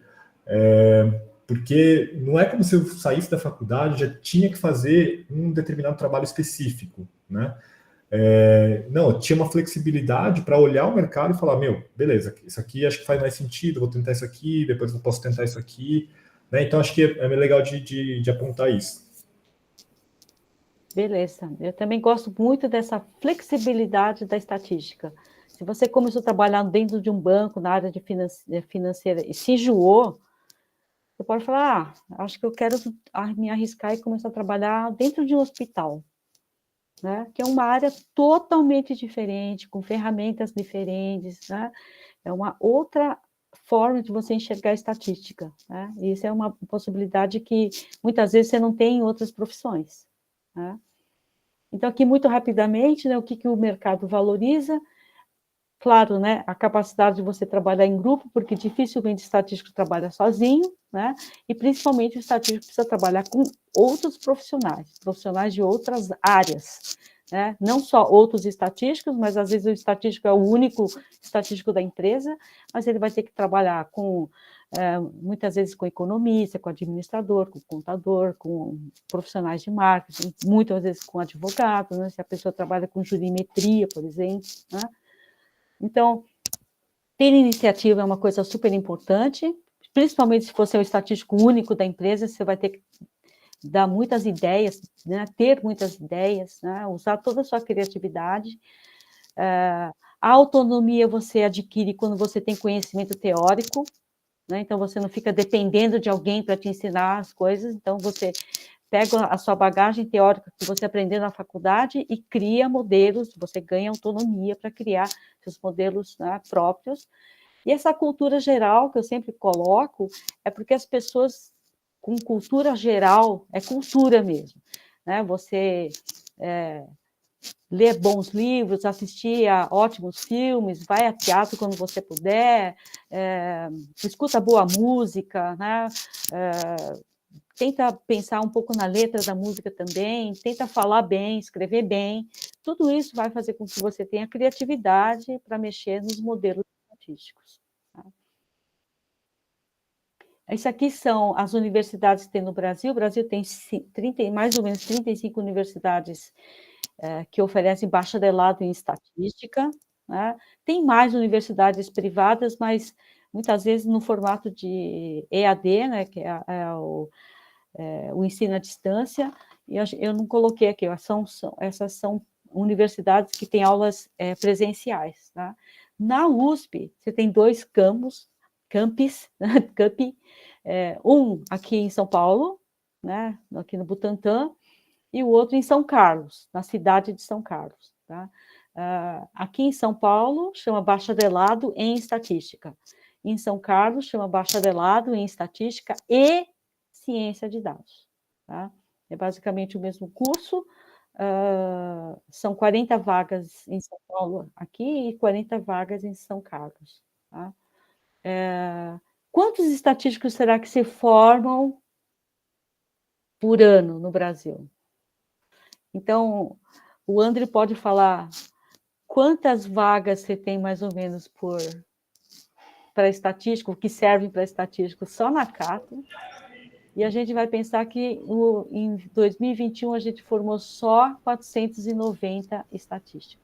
Porque não é como se eu saísse da faculdade já tinha que fazer um determinado trabalho específico, né? Não, eu tinha uma flexibilidade para olhar o mercado e falar, beleza, isso aqui acho que faz mais sentido, vou tentar isso aqui, depois eu posso tentar isso aqui, né? Então acho que é legal de apontar isso. Beleza. Eu também gosto muito dessa flexibilidade da estatística. Se você começou a trabalhar dentro de um banco, na área de financeira, e se enjoou, você pode falar, acho que eu quero me arriscar e começar a trabalhar dentro de um hospital, né? Que é uma área totalmente diferente, com ferramentas diferentes, né? É uma outra forma de você enxergar a estatística, né? E isso é uma possibilidade que muitas vezes você não tem em outras profissões, né? Então, aqui, muito rapidamente, né, o que o mercado valoriza? Claro, né, a capacidade de você trabalhar em grupo, porque dificilmente o estatístico trabalha sozinho, né? E principalmente o estatístico precisa trabalhar com outros profissionais de outras áreas, né? Não só outros estatísticos, mas às vezes o estatístico é o único estatístico da empresa, mas ele vai ter que trabalhar muitas vezes com economista, com administrador, com contador, com profissionais de marketing, muitas vezes com advogado, né? Se a pessoa trabalha com jurimetria, por exemplo, né? Então, ter iniciativa é uma coisa super importante, principalmente se você é o estatístico único da empresa, você vai ter que dar muitas ideias, né? Ter muitas ideias, né? Usar toda a sua criatividade. A autonomia você adquire quando você tem conhecimento teórico, né? Então, você não fica dependendo de alguém para te ensinar as coisas, então você pega a sua bagagem teórica que você aprendeu na faculdade e cria modelos, você ganha autonomia para criar seus modelos, né, próprios. E essa cultura geral que eu sempre coloco é porque as pessoas com cultura geral, é cultura mesmo, né? Você ler bons livros, assistir a ótimos filmes, vai a teatro quando você puder, escuta boa música, né? Tenta pensar um pouco na letra da música também, tenta falar bem, escrever bem. Tudo isso vai fazer com que você tenha criatividade para mexer nos modelos estatísticos. Tá? Isso aqui são as universidades que tem no Brasil. O Brasil tem mais ou menos 35 universidades que oferecem bacharelado em estatística, né? Tem mais universidades privadas, mas muitas vezes no formato de EAD, né, que é o ensino à distância, e eu não coloquei aqui, essas são universidades que têm aulas presenciais. Tá? Na USP, você tem 2 campus, um aqui em São Paulo, né, aqui no Butantã, e o outro em São Carlos, na cidade de São Carlos. Tá? Aqui em São Paulo, chama bacharelado em estatística. Em São Carlos, chama bacharelado em estatística e ciência de dados. Tá? É basicamente o mesmo curso, são 40 vagas em São Paulo aqui e 40 vagas em São Carlos. Tá? Quantos estatísticos será que se formam por ano no Brasil? Então, o André pode falar quantas vagas você tem mais ou menos para estatístico, que servem para estatístico só na Cato, e a gente vai pensar que em 2021 a gente formou só 490 estatísticos.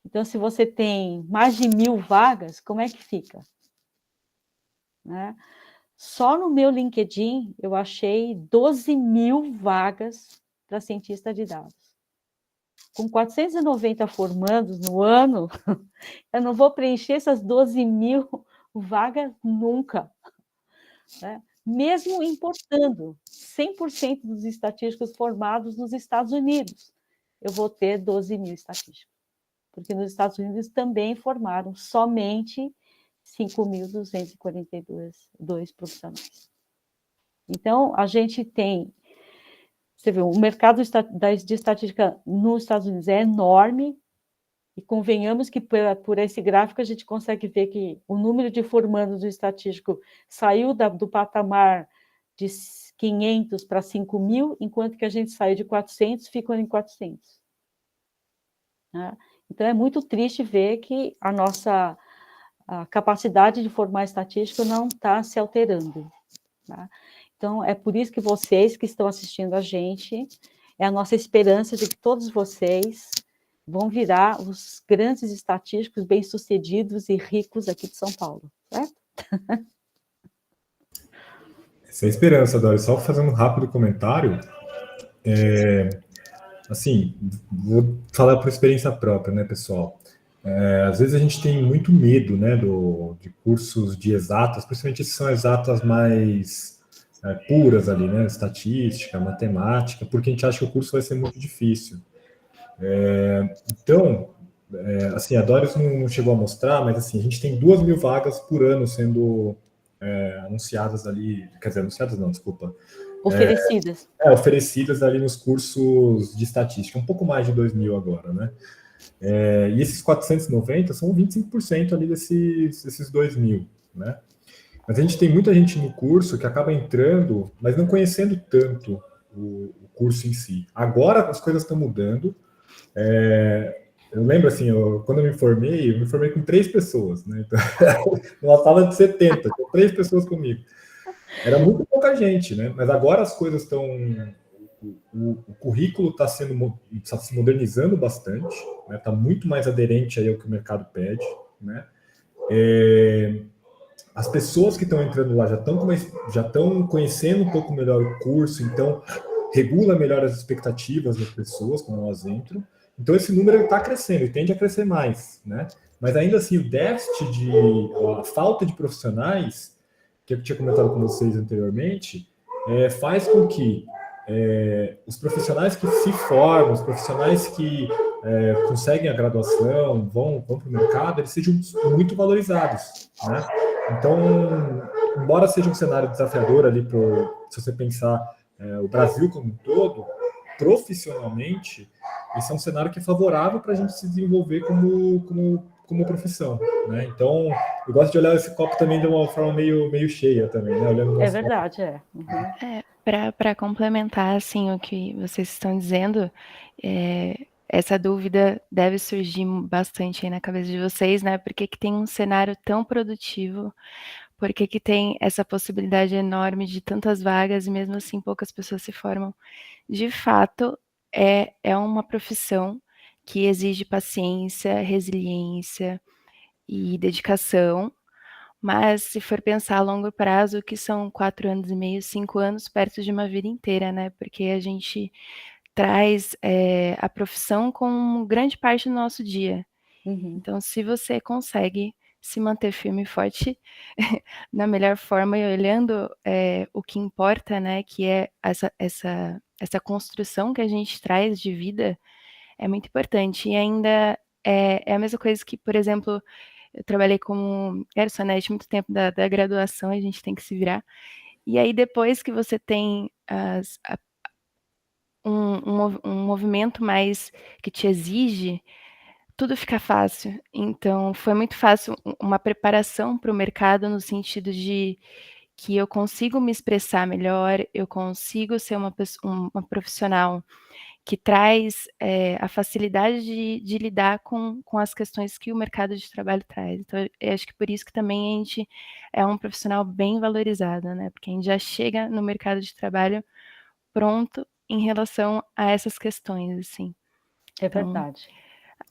Então, se você tem mais de 1.000 vagas, como é que fica? Né? Só no meu LinkedIn eu achei 12.000 vagas para cientista de dados. Com 490 formandos no ano, eu não vou preencher essas 12.000 vagas nunca. Né? Mesmo importando 100% dos estatísticos formados nos Estados Unidos, eu vou ter 12.000 estatísticos. Porque nos Estados Unidos também formaram somente 5.242 profissionais. Então, a gente tem... Você vê, o mercado de estatística nos Estados Unidos é enorme, e convenhamos que por esse gráfico a gente consegue ver que o número de formandos do estatístico saiu do patamar de 500 para 5.000, enquanto que a gente saiu de 400, ficou em 400. Né? Então, é muito triste ver que a nossa capacidade de formar estatístico não está se alterando. Tá? Então, é por isso que vocês que estão assistindo a gente, é a nossa esperança de que todos vocês vão virar os grandes estatísticos bem-sucedidos e ricos aqui de São Paulo, certo? Essa é a esperança, Dori. Só fazendo um rápido comentário, assim, vou falar por experiência própria, né, pessoal? Às vezes a gente tem muito medo, né, de cursos de exatas, principalmente se são exatas mais puras ali, né, estatística, matemática, porque a gente acha que o curso vai ser muito difícil. Então, assim, a Doris não chegou a mostrar, mas assim, a gente tem 2.000 vagas por ano sendo anunciadas ali, quer dizer, anunciadas não, desculpa. Oferecidas. Oferecidas ali nos cursos de estatística, um pouco mais de 2.000 agora, né? E esses 490 são 25% ali desses 2.000, né? Mas a gente tem muita gente no curso que acaba entrando, mas não conhecendo tanto o curso em si. Agora as coisas estão mudando. Eu lembro assim, quando eu me formei com 3 pessoas, né? Então, numa sala de 70, com 3 pessoas comigo. Era muito pouca gente, né? Mas agora as coisas estão... O currículo está se modernizando bastante, né? Está muito mais aderente aí ao que o mercado pede, né? As pessoas que estão entrando lá já estão conhecendo um pouco melhor o curso, então regula melhor as expectativas das pessoas quando elas entram. Então esse número está crescendo e tende a crescer mais, né? Mas ainda assim o déficit a falta de profissionais, que eu tinha comentado com vocês anteriormente, faz com que os profissionais que se formam, os profissionais que conseguem a graduação, vão para o mercado, eles sejam muito valorizados, né? Então, embora seja um cenário desafiador ali, se você pensar o Brasil como um todo, profissionalmente, esse é um cenário que é favorável para a gente se desenvolver como profissão, né? Então, eu gosto de olhar esse copo também de uma forma meio cheia também, né? Olhando É verdade, Uhum. Para complementar, assim, o que vocês estão dizendo, essa dúvida deve surgir bastante aí na cabeça de vocês, né? Por que tem um cenário tão produtivo por que que tem essa possibilidade enorme de tantas vagas e mesmo assim poucas pessoas se formam. De fato, é uma profissão que exige paciência, resiliência e dedicação, mas se for pensar a longo prazo, que são 4 anos e meio, 5 anos, perto de uma vida inteira, né, porque a gente traz, a profissão como grande parte do nosso dia. Uhum. Então, se você consegue se manter firme e forte na melhor forma e olhando, o que importa, né, que é essa construção que a gente traz de vida, é muito importante. E ainda é a mesma coisa que, por exemplo, eu trabalhei como garçonete muito tempo da graduação, a gente tem que se virar. E aí depois que você tem um movimento mais que te exige, tudo fica fácil. Então, foi muito fácil uma preparação para o mercado no sentido de que eu consigo me expressar melhor, eu consigo ser uma profissional que traz, a facilidade de lidar com as questões que o mercado de trabalho traz. Então, eu acho que por isso que também a gente é um profissional bem valorizado, né, porque a gente já chega no mercado de trabalho pronto em relação a essas questões, assim. É Então, verdade.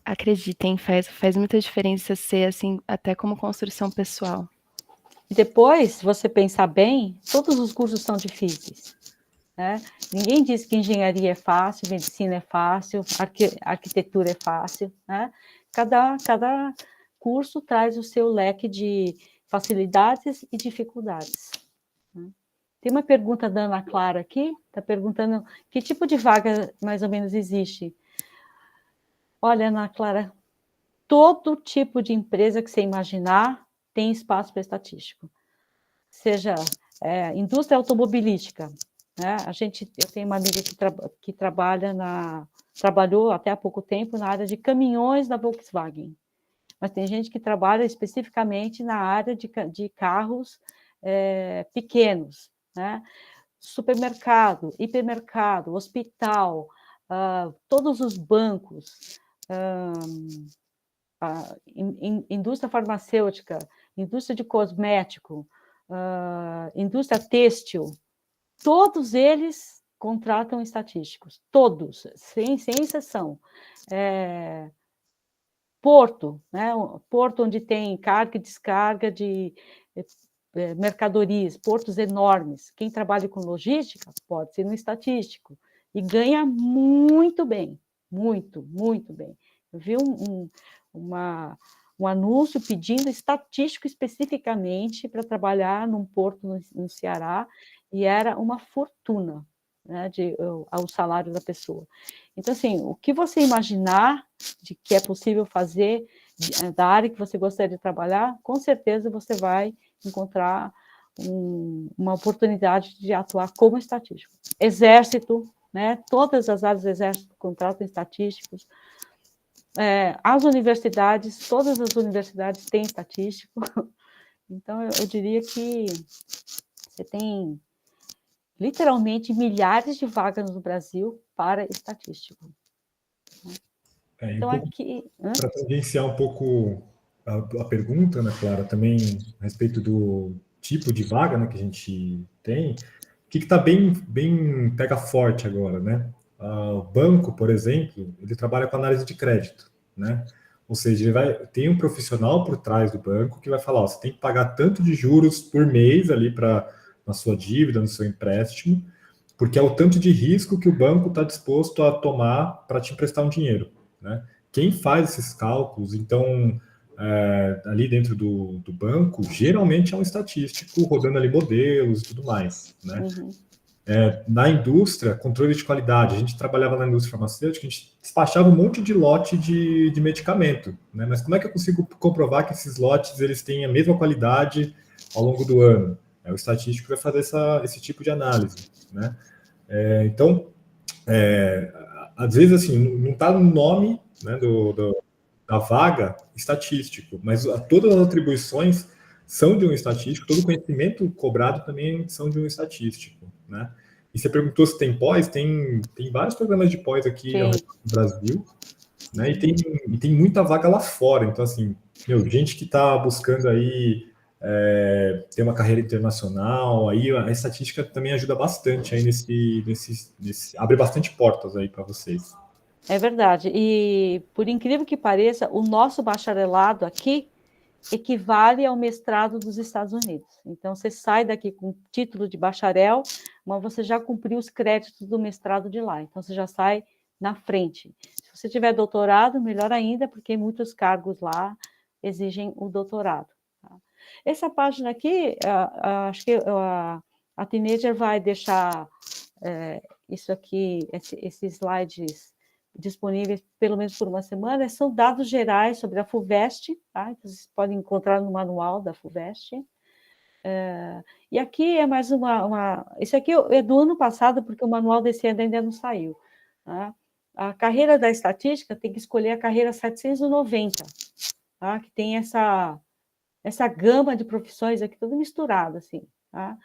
acreditem, faz muita diferença ser, assim, até como construção pessoal. E depois, se você pensar bem, todos os cursos são difíceis, né? Ninguém diz que engenharia é fácil, medicina é fácil, arquitetura é fácil, né? Cada curso traz o seu leque de facilidades e dificuldades, né? Tem uma pergunta da Ana Clara aqui, está perguntando que tipo de vaga mais ou menos existe. Olha, Ana Clara, todo tipo de empresa que você imaginar tem espaço para estatístico. Seja indústria automobilística, né? Eu tenho uma amiga que trabalhou até há pouco tempo na área de caminhões da Volkswagen, mas tem gente que trabalha especificamente na área de carros pequenos, né? Supermercado, hipermercado, hospital, todos os bancos, indústria farmacêutica, indústria de cosmético, indústria têxtil, todos eles contratam estatísticos, todos, sem exceção. Porto, né? Porto onde tem carga e descarga de mercadorias, portos enormes. Quem trabalha com logística pode ser no estatístico e ganha muito bem, muito, muito bem. Eu vi um anúncio pedindo estatístico especificamente para trabalhar num porto no Ceará, e era uma fortuna, né, ao salário da pessoa. Então, assim, o que você imaginar de que é possível fazer da área que você gostaria de trabalhar, com certeza você vai encontrar uma oportunidade de atuar como estatístico. Exército, né, todas as áreas do Exército contratam estatísticos. As universidades, todas as universidades têm estatístico. Então, eu diria que você tem literalmente milhares de vagas no Brasil para estatístico. Então, aqui... Para tangenciar um pouco a pergunta, né, Clara, também a respeito do tipo de vaga, né, que a gente tem, o que está bem pega forte agora, né? O banco, por exemplo, ele trabalha com análise de crédito, né? Ou seja, tem um profissional por trás do banco que vai falar, ó, você tem que pagar tanto de juros por mês ali na sua dívida, no seu empréstimo, porque é o tanto de risco que o banco está disposto a tomar para te emprestar um dinheiro, né? Quem faz esses cálculos, então, ali dentro do banco, geralmente é um estatístico rodando ali modelos e tudo mais, né? Uhum. Na indústria, controle de qualidade, a gente trabalhava na indústria farmacêutica, a gente despachava um monte de lote de medicamento, né? Mas como é que eu consigo comprovar que esses lotes eles têm a mesma qualidade ao longo do ano? O estatístico vai fazer esse tipo de análise, né? Então, às vezes, assim, não está no nome, né, da vaga estatístico, mas todas as atribuições são de um estatístico, todo o conhecimento cobrado também são de um estatístico, né? E você perguntou se tem pós, tem vários programas de pós aqui no Brasil, né? E tem muita vaga lá fora, então, assim, gente que está buscando aí ter uma carreira internacional, aí a estatística também ajuda bastante aí abre bastante portas aí para vocês. É verdade. E, por incrível que pareça, o nosso bacharelado aqui equivale ao mestrado dos Estados Unidos. Então, você sai daqui com título de bacharel, mas você já cumpriu os créditos do mestrado de lá. Então, você já sai na frente. Se você tiver doutorado, melhor ainda, porque muitos cargos lá exigem o doutorado. Tá? Essa página aqui, acho que a Teenager vai deixar isso aqui, esses slides disponíveis pelo menos por uma semana, são dados gerais sobre a FUVEST, tá? Então, vocês podem encontrar no manual da FUVEST. E aqui é mais isso aqui é do ano passado, porque o manual desse ano ainda não saiu. Tá? A carreira da estatística tem que escolher a carreira 790, tá? Que tem essa gama de profissões aqui, tudo misturado, assim, tá?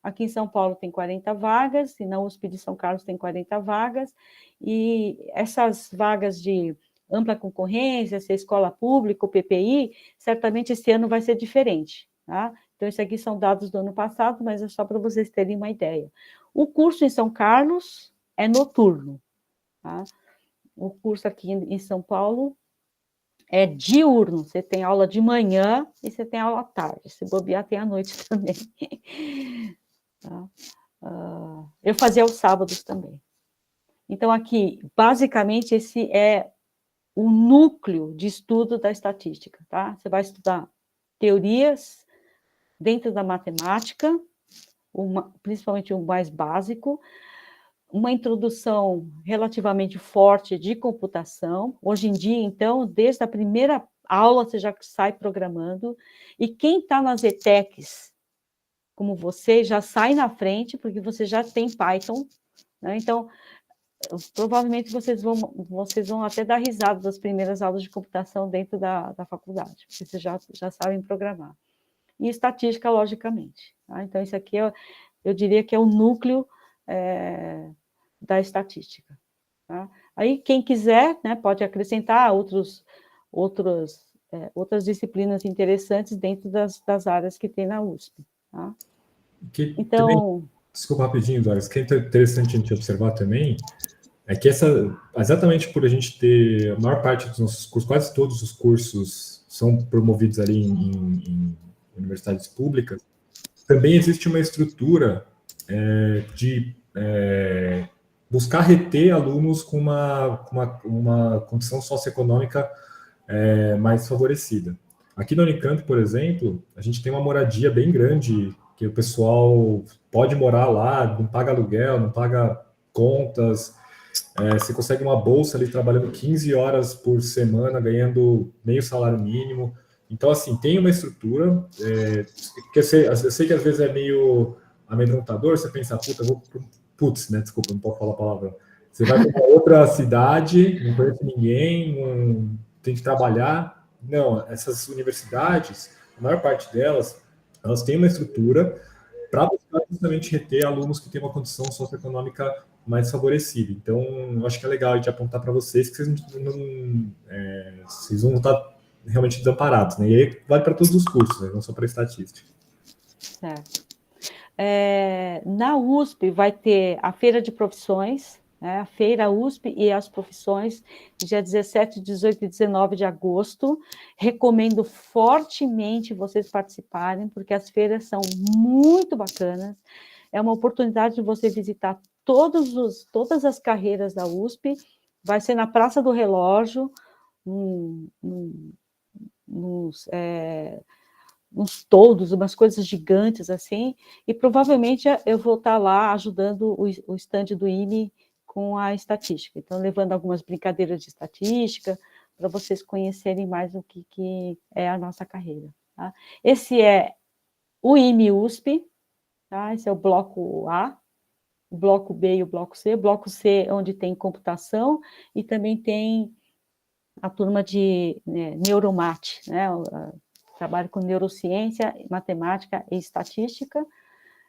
Aqui em São Paulo tem 40 vagas, e na USP de São Carlos tem 40 vagas, e essas vagas de ampla concorrência, se é escola pública, o PPI, certamente esse ano vai ser diferente, tá? Então, isso aqui são dados do ano passado, mas é só para vocês terem uma ideia. O curso em São Carlos é noturno, tá? O curso aqui em São Paulo é diurno, você tem aula de manhã e você tem aula à tarde, se bobear tem à noite também. Tá? Eu fazia aos sábados também. Então, aqui, basicamente, esse é o núcleo de estudo da estatística, tá? Você vai estudar teorias dentro da matemática, principalmente o mais básico, uma introdução relativamente forte de computação. Hoje em dia, então, desde a primeira aula, você já sai programando, e quem está nas ETECs, como você, já sai na frente, porque você já tem Python, né? Então, provavelmente vocês vão até dar risada das primeiras aulas de computação dentro da faculdade, porque vocês já sabem programar. E estatística, logicamente. Tá? Então, isso aqui eu diria que é o núcleo da estatística. Tá? Aí, quem quiser, né, pode acrescentar outras disciplinas interessantes dentro das áreas que tem na USP. Tá? Então, também, desculpa rapidinho, Doris, que é interessante a gente observar também é que exatamente por a gente ter a maior parte dos nossos cursos, quase todos os cursos são promovidos ali em universidades públicas, também existe uma estrutura de buscar reter alunos com uma condição socioeconômica mais favorecida. Aqui na Unicamp, por exemplo, a gente tem uma moradia bem grande, que o pessoal pode morar lá, não paga aluguel, não paga contas, você consegue uma bolsa ali trabalhando 15 horas por semana, ganhando meio salário mínimo. Então, assim, tem uma estrutura, que eu sei que às vezes é meio amedrontador, você pensa, desculpa, não posso falar a palavra. Você vai para outra cidade, não conhece ninguém, tem que trabalhar. Não, essas universidades, a maior parte delas, elas têm uma estrutura para buscar justamente reter alunos que têm uma condição socioeconômica mais favorecida. Então, eu acho que é legal de apontar para vocês que vocês vão estar realmente desamparados, né? E aí vale para todos os cursos, né? Não só para estatística. Certo. Na USP vai ter a Feira de Profissões, né? A Feira USP e as Profissões, dia 17, 18 e 19 de agosto. Recomendo fortemente vocês participarem, porque as feiras são muito bacanas. É uma oportunidade de você visitar todas as carreiras da USP. Vai ser na Praça do Relógio, uns toldos, umas coisas gigantes assim, e provavelmente eu vou estar lá ajudando o stand do IME com a estatística. Então, levando algumas brincadeiras de estatística, para vocês conhecerem mais o que é a nossa carreira. Tá? Esse é o IME USP, tá? Esse é o bloco A, o bloco B e o bloco C. O bloco C é onde tem computação e também tem a turma de neuromate, né? Trabalho com neurociência, matemática e estatística.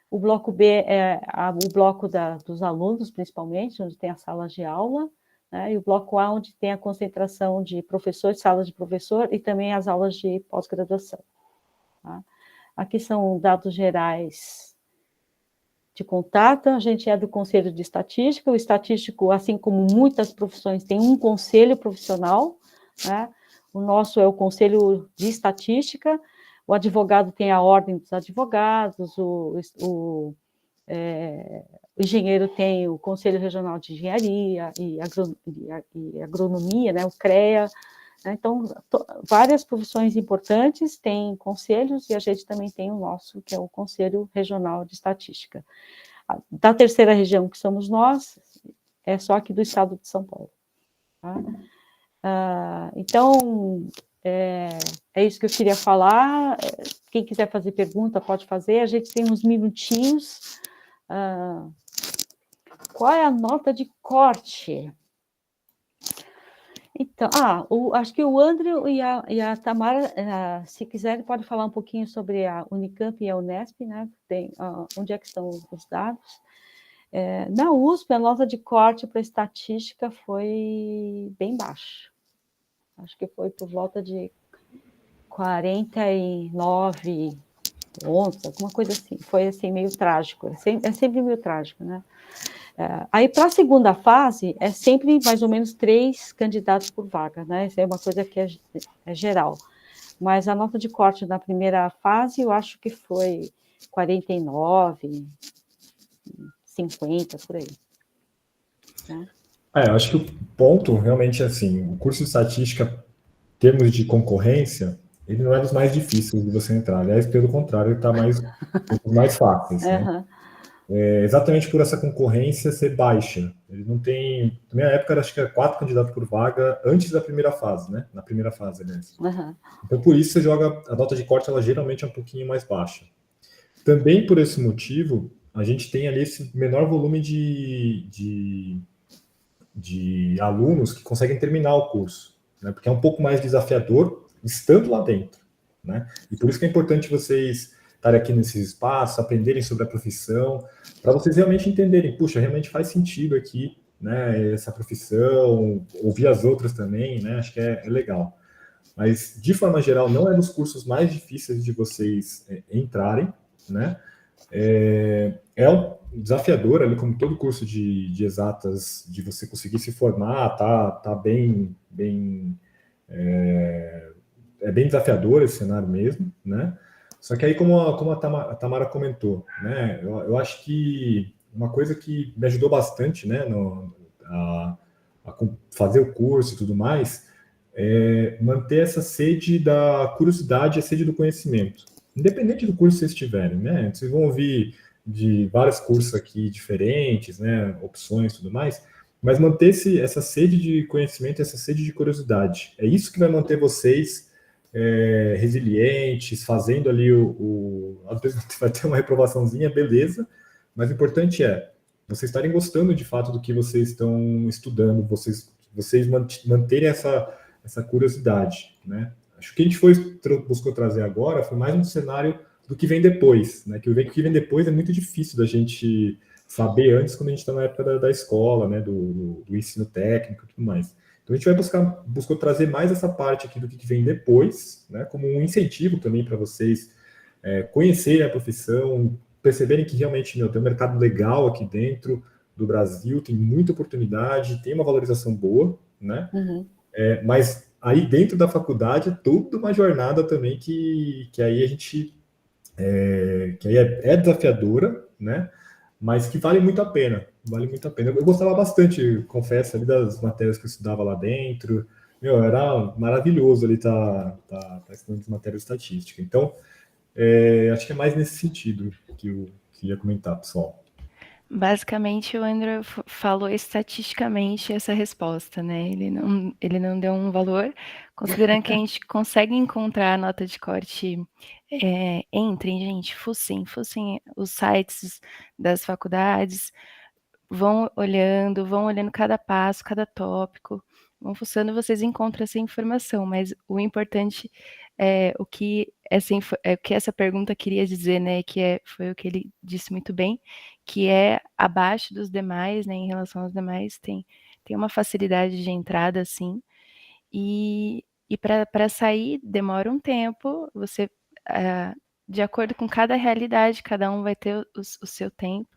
O bloco B é o bloco dos alunos, principalmente, onde tem as salas de aula, né? E o bloco A, onde tem a concentração de professores, salas de professor, e também as aulas de pós-graduação. Tá? Aqui são dados gerais de contato. A gente é do Conselho de Estatística. O estatístico, assim como muitas profissões, tem um conselho profissional, né? O nosso é o Conselho de Estatística. O advogado tem a Ordem dos Advogados, o engenheiro tem o Conselho Regional de Engenharia e Agronomia, né? O CREA. Então, várias profissões importantes têm conselhos, e a gente também tem o nosso, que é o Conselho Regional de Estatística. Da terceira região, que somos nós, é só aqui do estado de São Paulo. Tá? Então, é isso que eu queria falar. Quem quiser fazer pergunta, pode fazer. A gente tem uns minutinhos. Qual é a nota de corte? Então, acho que o André e a Tamara, se quiserem, podem falar um pouquinho sobre a Unicamp e a Unesp, né? Onde é que estão os dados. Na USP, a nota de corte para estatística foi bem baixa. Acho que foi por volta de 49 pontos, alguma coisa assim. Foi assim, meio trágico. É sempre meio trágico, né? Aí, para a segunda fase, é sempre mais ou menos 3 candidatos por vaga, né? Isso é uma coisa que é geral. Mas a nota de corte na primeira fase, eu acho que foi 49, 50, por aí. Né? Eu acho que o ponto, realmente, assim, o curso de estatística, em termos de concorrência, ele não é dos mais difíceis de você entrar. Aliás, pelo contrário, ele está mais fáceis, né? Exatamente por essa concorrência ser baixa. Ele não tem... Na minha época, acho que era 4 candidatos por vaga antes da primeira fase, né? Na primeira fase, aliás. Então, por isso, você joga... A nota de corte, ela geralmente é um pouquinho mais baixa. Também por esse motivo, a gente tem ali esse menor volume de alunos que conseguem terminar o curso, né? Porque é um pouco mais desafiador estando lá dentro, né? E por isso que é importante vocês estarem aqui nesse espaço, aprenderem sobre a profissão, para vocês realmente entenderem, puxa, realmente faz sentido aqui, né, essa profissão, ouvir as outras também, né? Acho que é legal. Mas, de forma geral, não é dos cursos mais difíceis de vocês entrarem, né? É um desafiador ali, como todo curso de exatas, de você conseguir se formar, tá bem bem desafiador esse cenário mesmo, né? Só que aí, como a Tamara comentou, né? Eu acho que uma coisa que me ajudou bastante, né, a fazer o curso e tudo mais, é manter essa sede da curiosidade, a sede do conhecimento. Independente do curso que vocês tiverem, né? Vocês vão ouvir de vários cursos aqui diferentes, né? Opções e tudo mais, mas manter essa sede de conhecimento, essa sede de curiosidade. É isso que vai manter vocês resilientes, fazendo ali às vezes vai ter uma reprovaçãozinha, beleza, mas o importante é vocês estarem gostando de fato do que vocês estão estudando, vocês manterem essa curiosidade, né? Acho que o que a gente buscou trazer agora foi mais um cenário do que vem depois, né? Que o que vem depois é muito difícil da gente saber antes quando a gente está na época da escola, né? Do ensino técnico e tudo mais. Então a gente buscou trazer mais essa parte aqui do que vem depois, né? Como um incentivo também para vocês conhecerem a profissão, perceberem que realmente tem um mercado legal aqui dentro do Brasil, tem muita oportunidade, tem uma valorização boa, né? Mas aí dentro da faculdade é toda uma jornada também que aí a gente que aí é desafiadora, né? Mas que vale muito a pena. Vale muito a pena. Eu gostava bastante, confesso, ali das matérias que eu estudava lá dentro. Era maravilhoso ali tá estudando as matérias de estatística. Então, acho que é mais nesse sentido que eu queria comentar, pessoal. Basicamente, o Andrew falou estatisticamente essa resposta, né? Ele não deu um valor, considerando que a gente consegue encontrar a nota de corte. Entrem, gente, fucem os sites das faculdades, vão olhando cada passo, cada tópico, vão fuçando, vocês encontram essa informação, mas o importante é o que essa pergunta queria dizer, né, foi o que ele disse muito bem, que é abaixo dos demais, né, em relação aos demais, tem uma facilidade de entrada, assim, e para sair demora um tempo, você de acordo com cada realidade, cada um vai ter o seu tempo,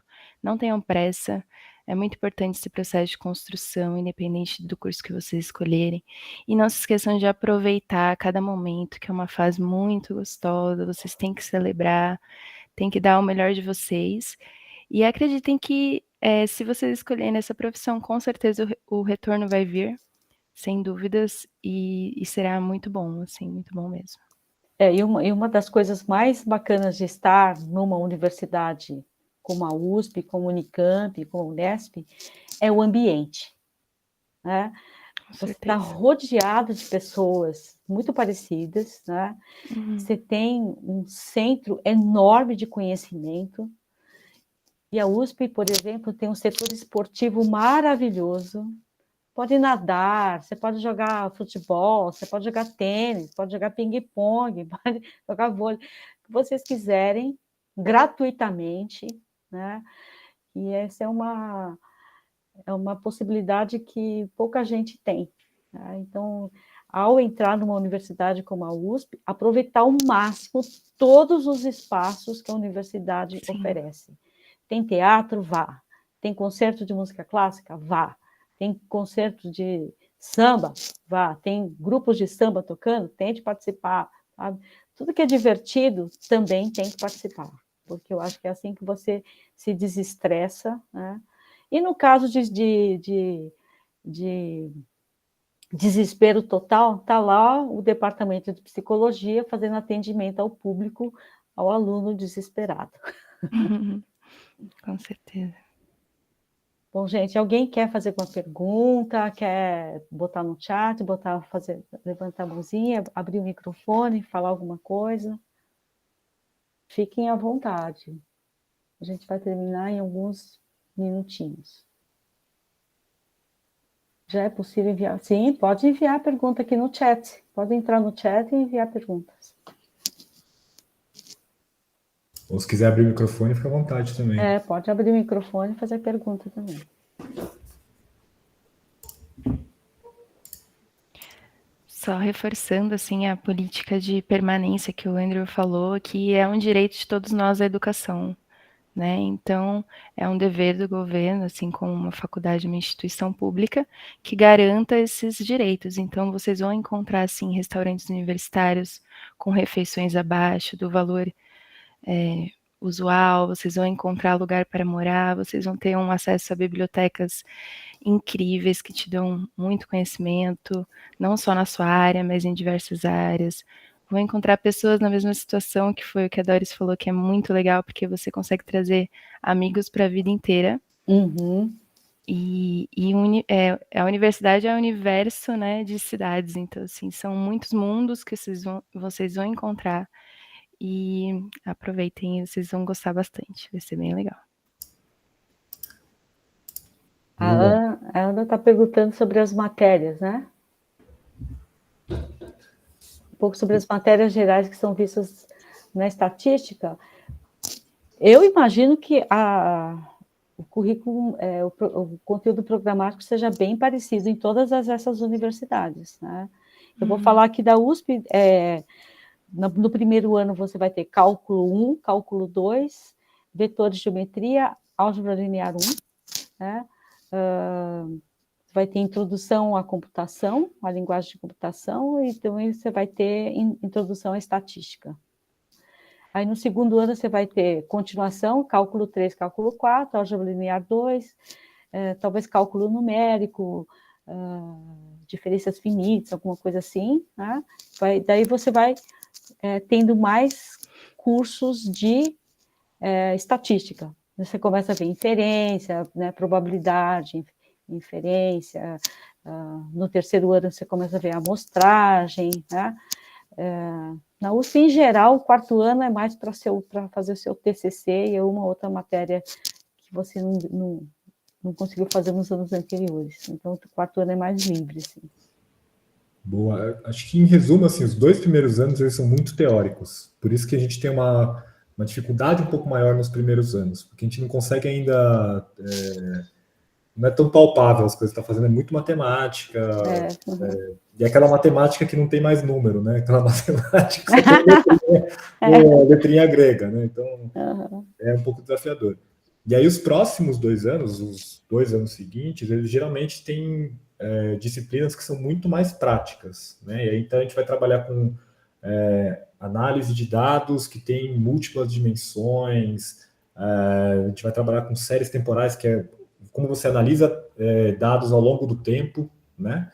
não tenham pressa, é muito importante esse processo de construção, independente do curso que vocês escolherem, e não se esqueçam de aproveitar cada momento, que é uma fase muito gostosa, vocês têm que celebrar, têm que dar o melhor de vocês, e acreditem que se vocês escolherem essa profissão, com certeza o retorno vai vir, sem dúvidas, e será muito bom, assim, muito bom mesmo. E uma das coisas mais bacanas de estar numa universidade como a USP, como a Unicamp, como a Unesp, é o ambiente, né? Você está rodeado de pessoas muito parecidas, né? Você tem um centro enorme de conhecimento, e a USP, por exemplo, tem um setor esportivo maravilhoso. Pode nadar, você pode jogar futebol, você pode jogar tênis, pode jogar ping-pong, pode jogar vôlei, o que vocês quiserem, gratuitamente, né? E essa é uma possibilidade que pouca gente tem, né? Então, ao entrar numa universidade como a USP, aproveitar ao máximo todos os espaços que a universidade oferece. Tem teatro? Vá. Tem concerto de música clássica? Vá. Tem concerto de samba? Vá. Tem grupos de samba tocando? Tente participar. Sabe? Tudo que é divertido também tem que participar, porque eu acho que é assim que você se desestressa, né? E no caso de desespero total, está lá o departamento de psicologia fazendo atendimento ao público, ao aluno desesperado. Com certeza. Bom, gente, alguém quer fazer alguma pergunta, quer botar no chat, levantar a mãozinha, abrir o microfone, falar alguma coisa? Fiquem à vontade. A gente vai terminar em alguns minutinhos. Já é possível enviar? Sim, pode enviar a pergunta aqui no chat. Pode entrar no chat e enviar perguntas. Ou se quiser abrir o microfone, fica à vontade também. Pode abrir o microfone e fazer pergunta também. Só reforçando, assim, a política de permanência que o Andrew falou, que é um direito de todos nós a educação, né? Então, é um dever do governo, assim como uma faculdade, uma instituição pública, que garanta esses direitos. Então, vocês vão encontrar, assim, restaurantes universitários com refeições abaixo do valor usual, vocês vão encontrar lugar para morar, vocês vão ter um acesso a bibliotecas incríveis que te dão muito conhecimento, não só na sua área, mas em diversas áreas. Vão encontrar pessoas na mesma situação, que foi o que a Doris falou, que é muito legal, porque você consegue trazer amigos para a vida inteira. Uhum. A universidade é um universo, né, de cidades, então, assim, são muitos mundos que vocês vão encontrar. E aproveitem, vocês vão gostar bastante, vai ser bem legal. A Ana está perguntando sobre as matérias, né? Um pouco sobre as matérias gerais que são vistas na estatística. Eu imagino que o currículo, o conteúdo programático seja bem parecido em todas essas universidades, né? Eu vou falar aqui da USP. No primeiro ano você vai ter cálculo 1, cálculo 2, vetores de geometria, álgebra linear 1, né? Vai ter introdução à computação, à linguagem de computação, e também você vai ter introdução à estatística. Aí no segundo ano você vai ter continuação, cálculo 3, cálculo 4, álgebra linear 2, talvez cálculo numérico, diferenças finitas, alguma coisa assim, né? Daí você vai tendo mais cursos de estatística. Você começa a ver inferência, né, probabilidade, inferência. No terceiro ano você começa a ver amostragem, né? Na USP, em geral, o quarto ano é mais para fazer o seu TCC e uma outra matéria que você não conseguiu fazer nos anos anteriores. Então, o quarto ano é mais livre, assim. Boa. Acho que, em resumo, assim, os 2 primeiros anos eles são muito teóricos. Por isso que a gente tem uma dificuldade um pouco maior nos primeiros anos, porque a gente não consegue ainda... não é tão palpável as coisas que está fazendo, é muito matemática. E aquela matemática que não tem mais número, né? Aquela matemática que você tem letrinha grega, né? Então, Uhum. é um pouco desafiador. E aí, os próximos 2 anos, os 2 anos seguintes, eles geralmente têm disciplinas que são muito mais práticas, né? E aí, então, a gente vai trabalhar com análise de dados que tem múltiplas dimensões, a gente vai trabalhar com séries temporais, que é como você analisa dados ao longo do tempo, né?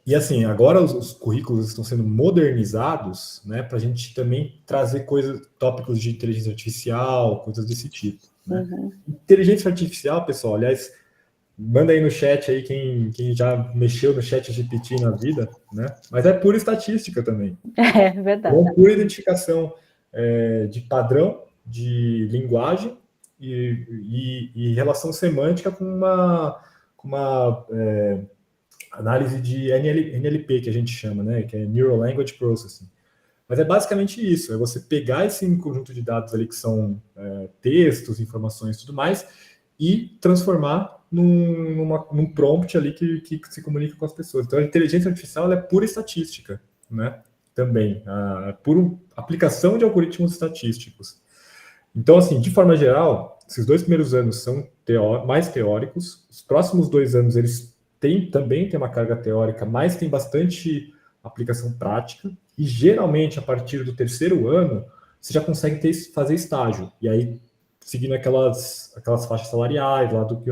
E assim, agora os currículos estão sendo modernizados, né, para a gente também trazer tópicos de inteligência artificial, coisas desse tipo, né? Uhum. Inteligência artificial, pessoal, aliás, manda aí no chat aí quem já mexeu no chat GPT na vida, né? Mas é pura estatística também. É verdade. É pura identificação de padrão, de linguagem e relação semântica com uma análise de NLP, que a gente chama, né? Que é Neural Language Processing. Mas é basicamente isso, é você pegar esse conjunto de dados ali que são textos, informações e tudo mais, e transformar num prompt ali que se comunica com as pessoas. Então, a inteligência artificial ela é pura estatística, né? Também, pura aplicação de algoritmos estatísticos. Então, assim, de forma geral, esses 2 primeiros anos são mais teóricos, os próximos 2 anos eles também tem uma carga teórica, mas tem bastante aplicação prática, e geralmente, a partir do 3º ano, você já consegue fazer estágio, e aí, seguindo aquelas faixas salariais, lá do que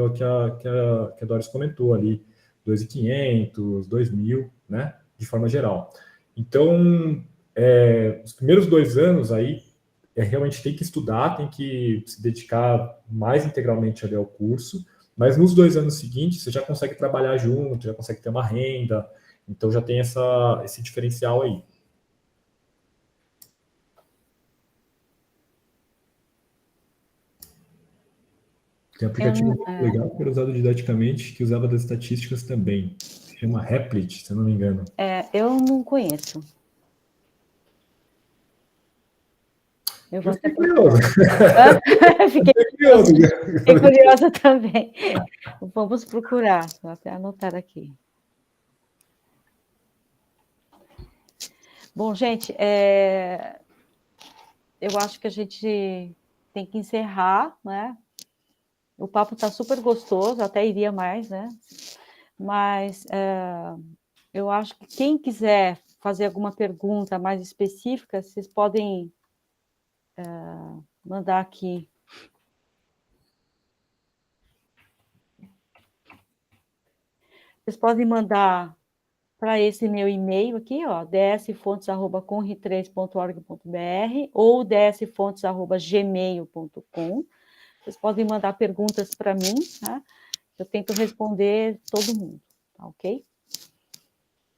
a Doris comentou ali, 2.500, 2.000, né, de forma geral. Então, os primeiros 2 anos aí, realmente tem que estudar, tem que se dedicar mais integralmente ali ao curso, mas nos 2 anos seguintes você já consegue trabalhar junto, já consegue ter uma renda, então já tem esse diferencial aí. Tem um aplicativo muito legal que era usado didaticamente, que usava das estatísticas também. Se chama Replit, se eu não me engano. Eu não conheço. Eu vou até curioso. Fiquei curiosa também. Vamos procurar, vou até anotar aqui. Bom, gente, eu acho que a gente tem que encerrar, né? O papo está super gostoso, até iria mais, né? Mas eu acho que quem quiser fazer alguma pergunta mais específica, vocês podem mandar aqui. Vocês podem mandar para esse meu e-mail aqui, ó, dsfontes@conre3.org.br ou dsfontes@gmail.com. Vocês podem mandar perguntas para mim, tá? Eu tento responder todo mundo, tá ok?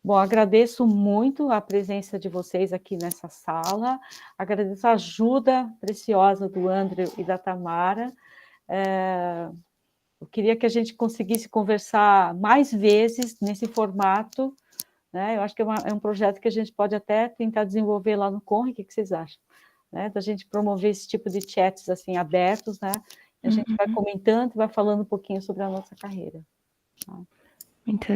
Bom, agradeço muito a presença de vocês aqui nessa sala, agradeço a ajuda preciosa do André e da Tamara. Eu queria que a gente conseguisse conversar mais vezes nesse formato, né? Eu acho que é um projeto que a gente pode até tentar desenvolver lá no Conre. O que vocês acham? Né? Da gente promover esse tipo de chats assim, abertos, né? A gente vai comentando e vai falando um pouquinho sobre a nossa carreira. Tá? Muito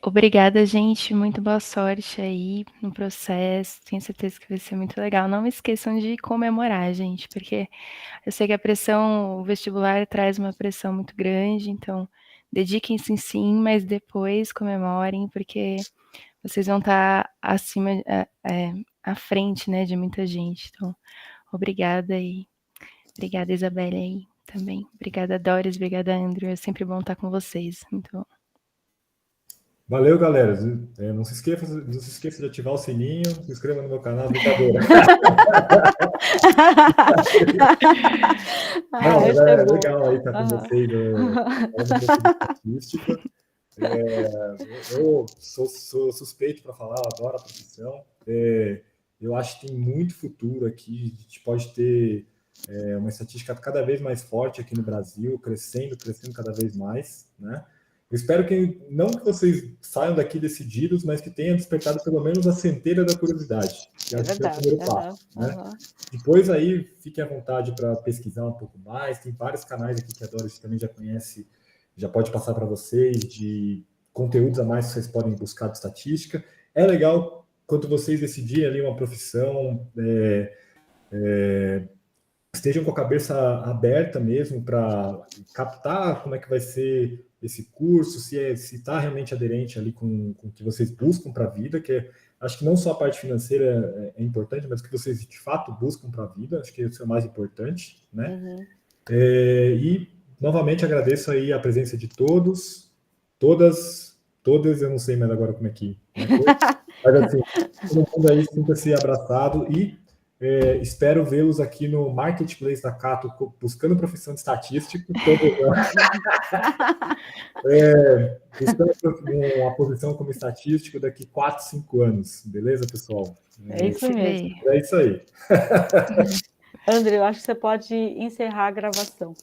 obrigada, gente. Muito boa sorte aí no processo. Tenho certeza que vai ser muito legal. Não esqueçam de comemorar, gente, porque eu sei que o vestibular traz uma pressão muito grande, então dediquem-se sim, mas depois comemorem, porque vocês vão estar acima, à frente, né, de muita gente. Então, obrigada Isabelle aí também. Obrigada, Doris, obrigada, Andrew. É sempre bom estar com vocês. Muito bom. Valeu, galera. Não se esqueça de ativar o sininho, se inscreva no meu canal, brincadeira. É legal aí estar com vocês, estatística. Eu sou suspeito para falar, eu adoro a profissão. Eu acho que tem muito futuro aqui, a gente pode ter uma estatística cada vez mais forte aqui no Brasil, crescendo cada vez mais, né? Eu espero que não que vocês saiam daqui decididos, mas que tenham despertado pelo menos a centelha da curiosidade. Que é o primeiro passo, né? Depois aí, fiquem à vontade para pesquisar um pouco mais. Tem vários canais aqui que a Doris também já conhece, já pode passar para vocês, de conteúdos a mais que vocês podem buscar de estatística. É legal quando vocês decidirem ali uma profissão, estejam com a cabeça aberta mesmo para captar como é que vai ser esse curso, se está realmente aderente ali com o que vocês buscam para a vida, acho que não só a parte financeira é importante, mas o que vocês de fato buscam para a vida, acho que isso é o mais importante, né? Uhum. E novamente agradeço aí a presença de todos, todas, eu não sei mais agora como é que foi, mas assim, todo mundo aí sinta-se abraçado e espero vê-los aqui no Marketplace da Cato, buscando profissão de estatístico, buscando uma posição como estatístico daqui 4, 5 anos, beleza, pessoal? É isso mesmo. É isso aí. André, eu acho que você pode encerrar a gravação.